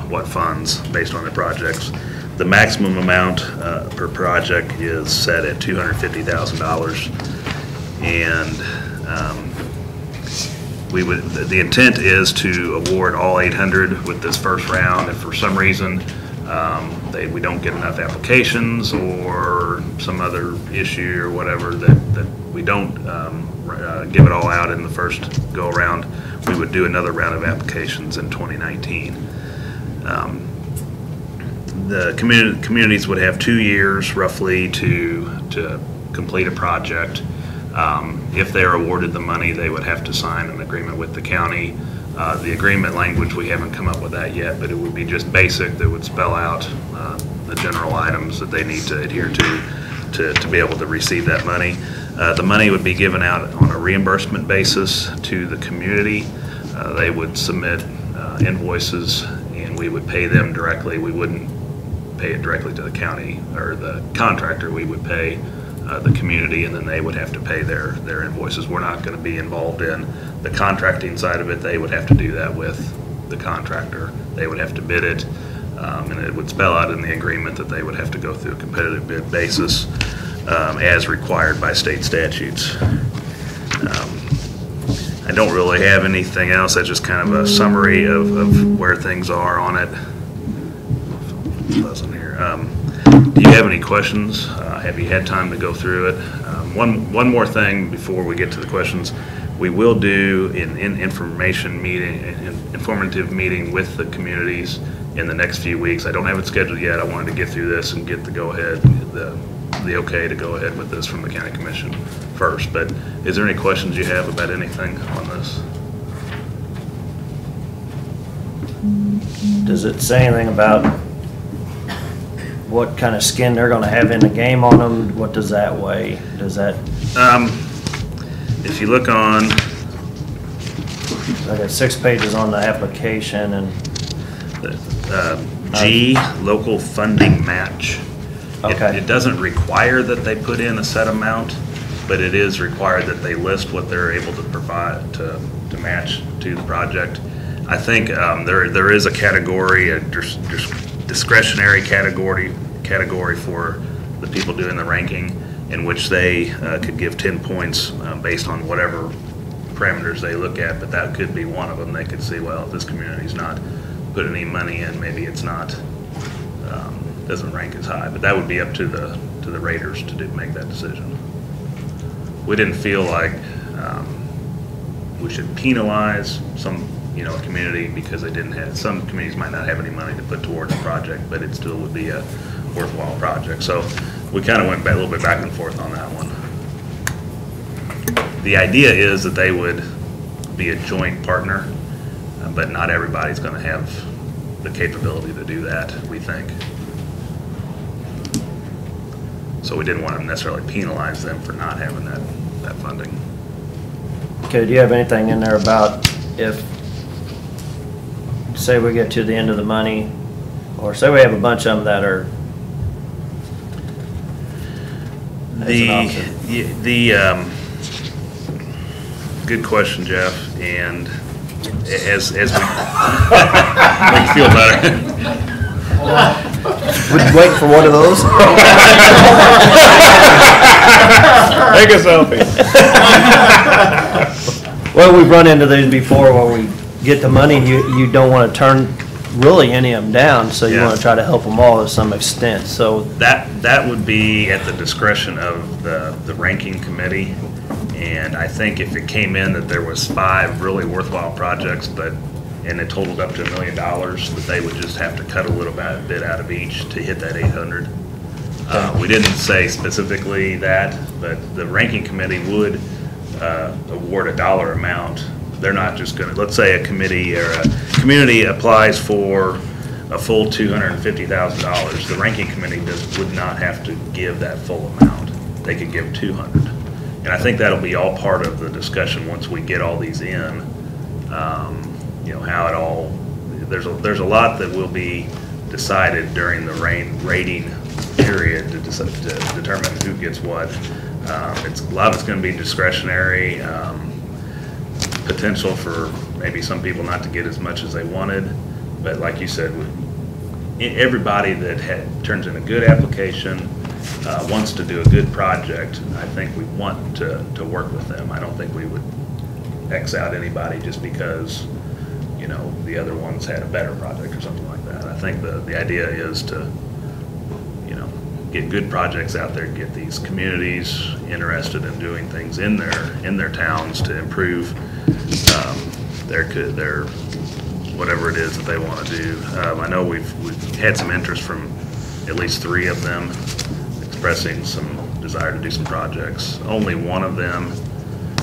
what funds based on the projects. The maximum amount per project is set at $250,000, and the intent is to award all 800 with this first round. If for some reason we don't get enough applications or some other issue or whatever that we don't give it all out in the first go around, we would do another round of applications in 2019. The communities would have 2 years roughly to complete a project. If they are awarded the money, they would have to sign an agreement with the county. The agreement language, we haven't come up with that yet, but it would be just basic that would spell out the general items that they need to adhere to be able to receive that money. The money would be given out on a reimbursement basis to the community. They would submit invoices and we would pay them directly. We wouldn't pay it directly to the county or the contractor. We would pay the community, and then they would have to pay their invoices. We're not going to be involved in the contracting side of it. They would have to do that with the contractor. They would have to bid it, and it would spell out in the agreement that they would have to go through a competitive bid basis as required by state statutes. I don't really have anything else. That's just kind of a summary of where things are on it. Do you have any questions? Have you had time to go through it? One more thing before we get to the questions. We will do an informative meeting with the communities in the next few weeks. I don't have it scheduled yet. I wanted to get through this and get the go-ahead, the okay to go ahead with this from the county commission first. But is there any questions you have about anything on this? Does it say anything about what kind of skin they're gonna have in the game on them? What does that weigh? Does that? If you look on, I got 6 pages on the application and. G, local funding match. Okay. It doesn't require that they put in a set amount, but it is required that they list what they're able to provide to match to the project. I think there is a category, a discretionary category for the people doing the ranking, in which they could give 10 points based on whatever parameters they look at, but that could be one of them. They could see, well, if this community's not putting any money in, maybe it's not, doesn't rank as high, but that would be up to the raters to make that decision. We didn't feel like we should penalize some community because they didn't have, some communities might not have any money to put towards a project, but it still would be a worthwhile project. So we kind of went a little bit back and forth on that one. The idea is that they would be a joint partner, but not everybody's going to have the capability to do that, we think. So we didn't want to necessarily penalize them for not having that funding. Okay, do you have anything in there about if, say we get to the end of the money, or say we have a bunch of them that are good question, Jeff, and as we make you feel better. Would you wait for one of those? Take a selfie. Well, we've run into these before where we get the money, you don't want to turn really any of them down, so you want to try to help them all to some extent. So that would be at the discretion of the ranking committee, And I think if it came in that there was 5 really worthwhile projects, and it totaled up to $1 million, that they would just have to cut a little bit out of each to hit that 800. We didn't say specifically that, but the ranking committee would award a dollar amount. They're not just gonna, let's say a committee or a community applies for a full $250,000. The ranking committee would not have to give that full amount. They could give 200. And I think that'll be all part of the discussion once we get all these in. You know, how it all, there's a lot that will be decided during the rating period to determine who gets what. A lot of it's gonna be discretionary, potential for maybe some people not to get as much as they wanted. But like you said, everybody that turns in a good application, wants to do a good project, I think we want to work with them. I don't think we would X out anybody just because, you know, the other ones had a better project or something like that. I think the idea is to, you know, get good projects out there, get these communities interested in doing things in their towns to improve their whatever it is that they want to do. I know we've had some interest from at least 3 of them expressing some desire to do some projects. Only one of them,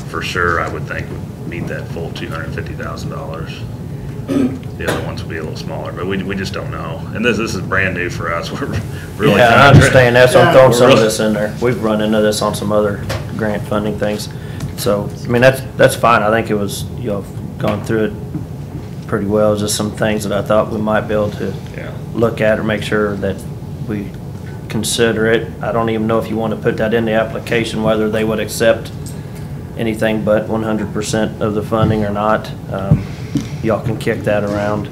for sure, I would think would meet that full $250,000. The other ones would be a little smaller, but we just don't know. And this is brand new for us. We're really. Yeah, I understand. That's why I'm throwing some of really- this in there. We've run into this on some other grant funding things. So, I mean, that's fine. I think it was, you know, gone through it pretty well. Just some things that I thought we might be able to Yeah. look at or make sure that we consider it. I don't even know if you want to put that in the application, whether they would accept anything but 100% of the funding or not. Y'all can kick that around.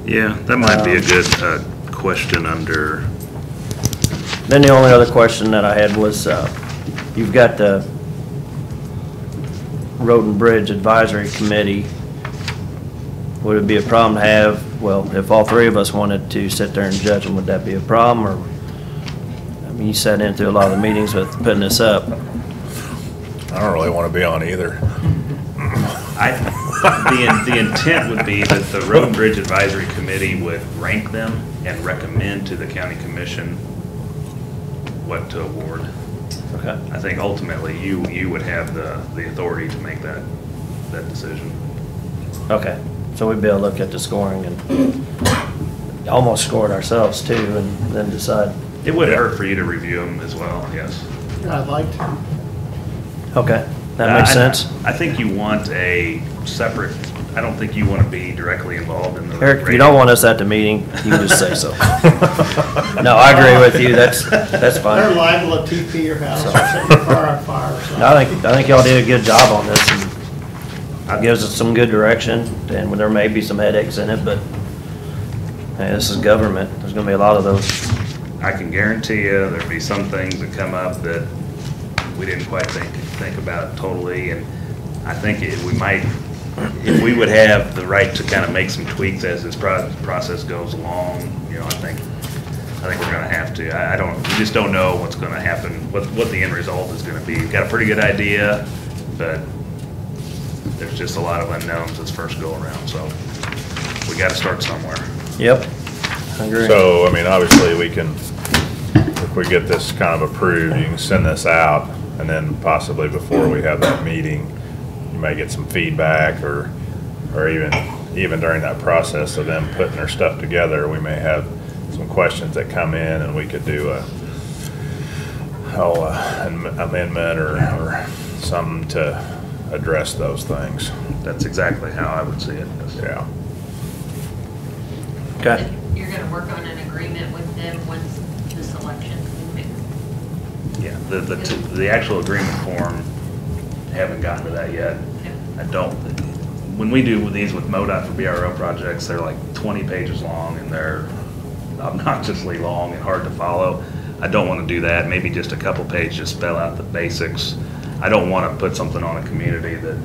Yeah, that might be a good question under. Then the only other question that I had was, you've got the Road and Bridge Advisory Committee. Would it be a problem to have, well, if all 3 of us wanted to sit there and judge them, would that be a problem? Or, I mean, you sat in through a lot of the meetings with putting this up. I don't really want to be on either. The intent would be that the Road and Bridge Advisory Committee would rank them and recommend to the county commission what to award. Okay. I think ultimately you would have the authority to make that decision. Okay, so we'd be able to look at the scoring and almost score it ourselves too, and then decide. It wouldn't hurt for you to review them as well, yes. I'd like to. Okay, that makes sense. I think you want a separate, I don't think you want to be directly involved in the. Eric, if you don't want us at the meeting, you can just say so. No, I agree with you, that's They're fine. liable to TP your house or set your car on fire or something. No, I think y'all did a good job on this, and it gives us some good direction, and there may be some headaches in it, but, hey, this is government, there's gonna be a lot of those. I can guarantee you there'd be some things that come up that we didn't quite think about totally, and I think if we would have the right to kind of make some tweaks as this process goes along, you know, I think we're gonna have to. We just don't know what's gonna happen, what the end result is gonna be. We've got a pretty good idea, but there's just a lot of unknowns this first go around, so we gotta start somewhere. Yep, I agree. So, I mean, obviously, we can, if we get this kind of approved, you can send this out, and then possibly before we have that meeting, you may get some feedback, or even during that process of them putting their stuff together, we may have some questions that come in, and we could do an amendment or something to address those things. That's exactly how I would see it. Yeah. Okay, You're gonna work on an agreement with them once the selection. Yeah, the actual agreement form, haven't gotten to that yet. When we do these with MoDOT for BRO projects, they're like 20 pages long, and they're obnoxiously long and hard to follow. I don't want to do that. Maybe just a couple pages, spell out the basics. I don't want to put something on a community that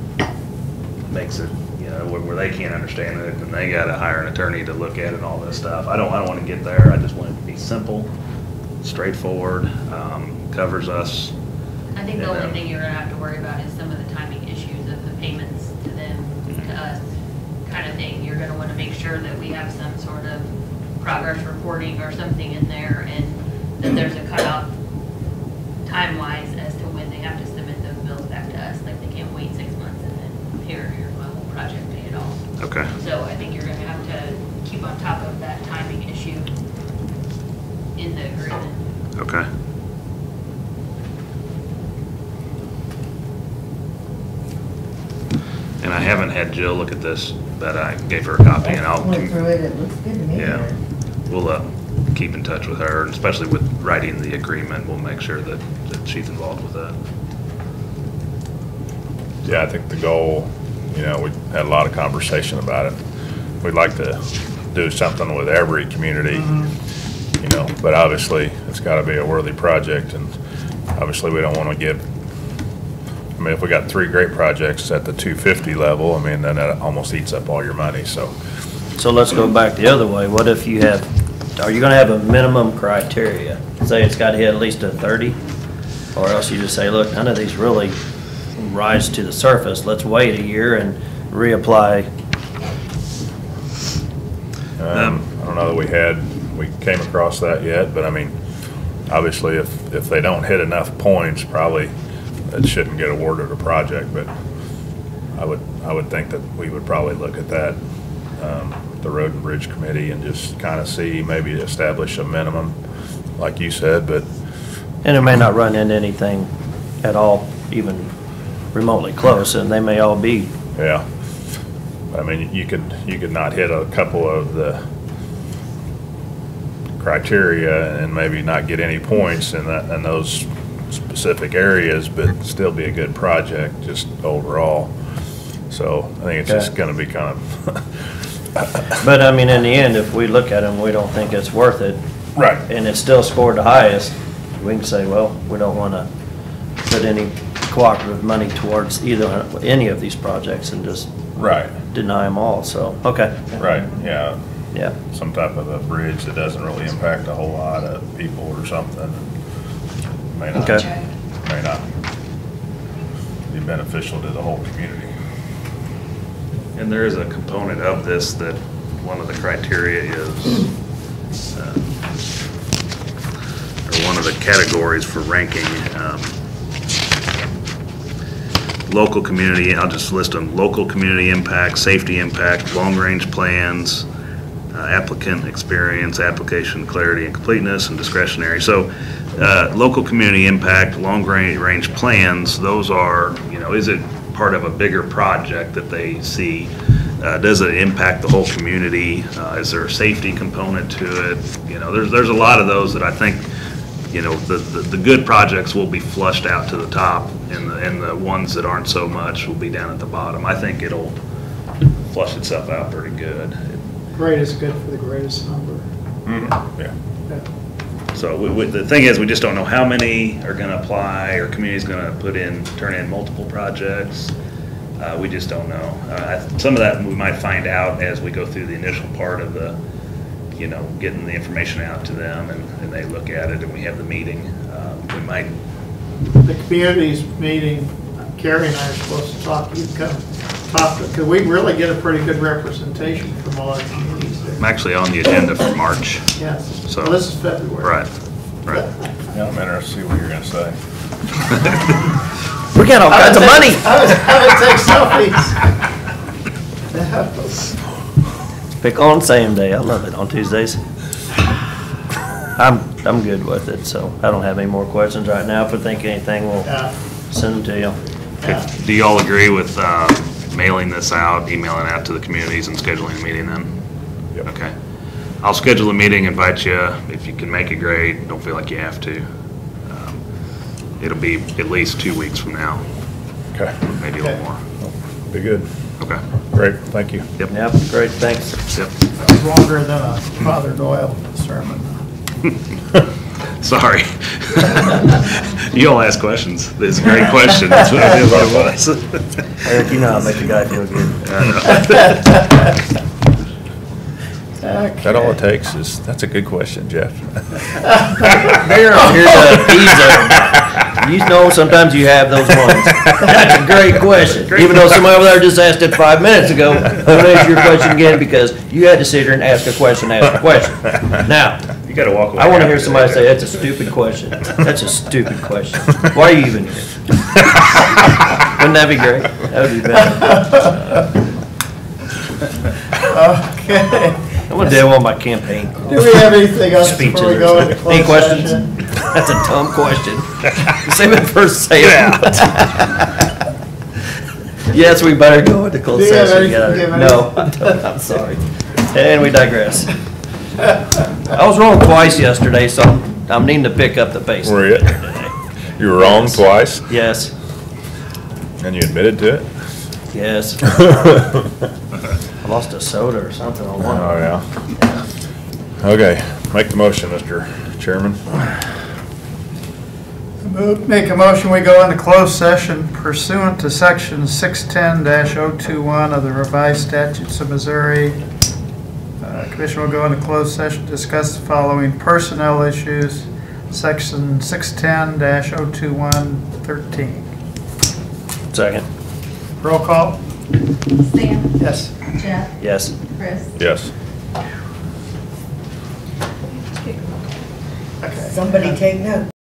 makes it, you know, where they can't understand it, and they got to hire an attorney to look at it and all this stuff. I don't want to get there. I just want it to be simple, straightforward, covers us I think the only thing you're gonna have to worry about is some of the timing issues of the payments to them, to us, kind of thing. You're gonna wanna make sure that we have some sort of progress reporting or something in there, and that there's a cutoff time-wise as to when they have to submit those bills back to us. Like, they can't wait 6 months and then here's my whole project paid off. Okay. So I think you're gonna have to keep on top of that timing issue in the agreement. Okay. And I haven't had Jill look at this, but I gave her a copy and I'll. Went through it, it looks good to me. Yeah, we'll keep in touch with her, and especially with writing the agreement, we'll make sure that she's involved with that. Yeah, I think the goal, we had a lot of conversation about it. We'd like to do something with every community, but obviously it's gotta be a worthy project, and obviously we don't wanna if we got 3 great projects at the 250 level, then that almost eats up all your money, so. So let's go back the other way. What if you are you gonna have a minimum criteria? Say it's gotta hit at least a 30? Or else you just say, look, none of these really rise to the surface. Let's wait a year and reapply. I don't know that we came across that yet, but obviously if they don't hit enough points, probably it shouldn't get awarded a project, but I would think that we would probably look at that, the Road and Bridge Committee, and just kind of see, maybe establish a minimum, like you said, but. And it may not run into anything at all, even remotely close, and they may all be. Yeah. You could not hit a couple of the criteria and maybe not get any points in those specific areas, but still be a good project just overall. So I think it's just gonna be kind of. But in the end, if we look at them, we don't think it's worth it. Right. And it's still scored the highest, we can say, well, we don't wanna put any cooperative money towards any of these projects and just. Right. Deny them all, so, okay. Right, yeah. Yeah. Some type of a bridge that doesn't really impact a whole lot of people or something. May not be beneficial to the whole community. And there is a component of this that one of the criteria is, or one of the categories for ranking, local community, I'll just list them: local community impact, safety impact, long-range plans, applicant experience, application clarity and completeness, and discretionary. So local community impact, long-range plans, those are, is it part of a bigger project that they see? Does it impact the whole community? Is there a safety component to it? There's a lot of those that I think, the good projects will be flushed out to the top, and the ones that aren't so much will be down at the bottom. I think it'll flush itself out pretty good. Greatest good for the greatest number. Yeah. So the thing is, we just don't know how many are gonna apply, or community's gonna turn in multiple projects. We just don't know. Some of that we might find out as we go through the initial part of the, getting the information out to them, and they look at it, and we have the meeting. We might. The community's meeting, Carrie and I are supposed to talk, you come talk, because we really get a pretty good representation from all our communities there. I'm actually on the agenda for March. Yes, So well, this is February. Right. Yeah, I'm interested to see what you're gonna say. We got all kinds of money. I would take selfies. Pick on same day, I love it on Tuesdays. I'm good with it, so I don't have any more questions right now. If we think anything, we'll send them to you. Yeah. Do you all agree with mailing this out, emailing out to the communities, and scheduling a meeting then? Yep. Okay. I'll schedule a meeting, invite you. If you can make it, great. Don't feel like you have to. It'll be at least 2 weeks from now, Okay. maybe a little more. Be good. Okay. Great, thank you. Yep. Yep, great, thanks. Yep. That was longer than a Father Doyle sermon. Sorry. You all ask questions. It's a great question. That's what I did what it was. Eric, you know how to make a guy feel good. That all it takes is, that's a good question, Jeff. Mayor, here's a You know, sometimes you have those ones. That's a great question. Even though somebody over there just asked it 5 minutes ago, I'm gonna ask your question again because you had to sit here and ask a question. Now, You gotta walk away. I wanna hear after somebody that. say, that's a stupid question. That's a stupid question. Why are you even here? Wouldn't that be great? That would be better. Okay. I'm gonna do on my campaign. Do we have anything else Speeches before we or go into something. Any closed questions? session? That's a dumb question. Save it for say Yes, we better go into closed Do you have session anything to together. give No, I don't. I'm sorry. And we digress. I was wrong twice yesterday, so I'm needing to pick up the pace. Were you? You were wrong twice, Yes, and you admitted to it? yes. I lost a soda or something on one. Oh, yeah. Okay, make the motion, Mr. Chairman. Make a motion, we go into closed session pursuant to section 610-021 of the revised statutes of Missouri. Commission will go into closed session, to discuss the following personnel issues, section 610-021-13. Second, Roll call? Sam, Yes. Jeff, yes. Chris. Yes. Somebody take notes.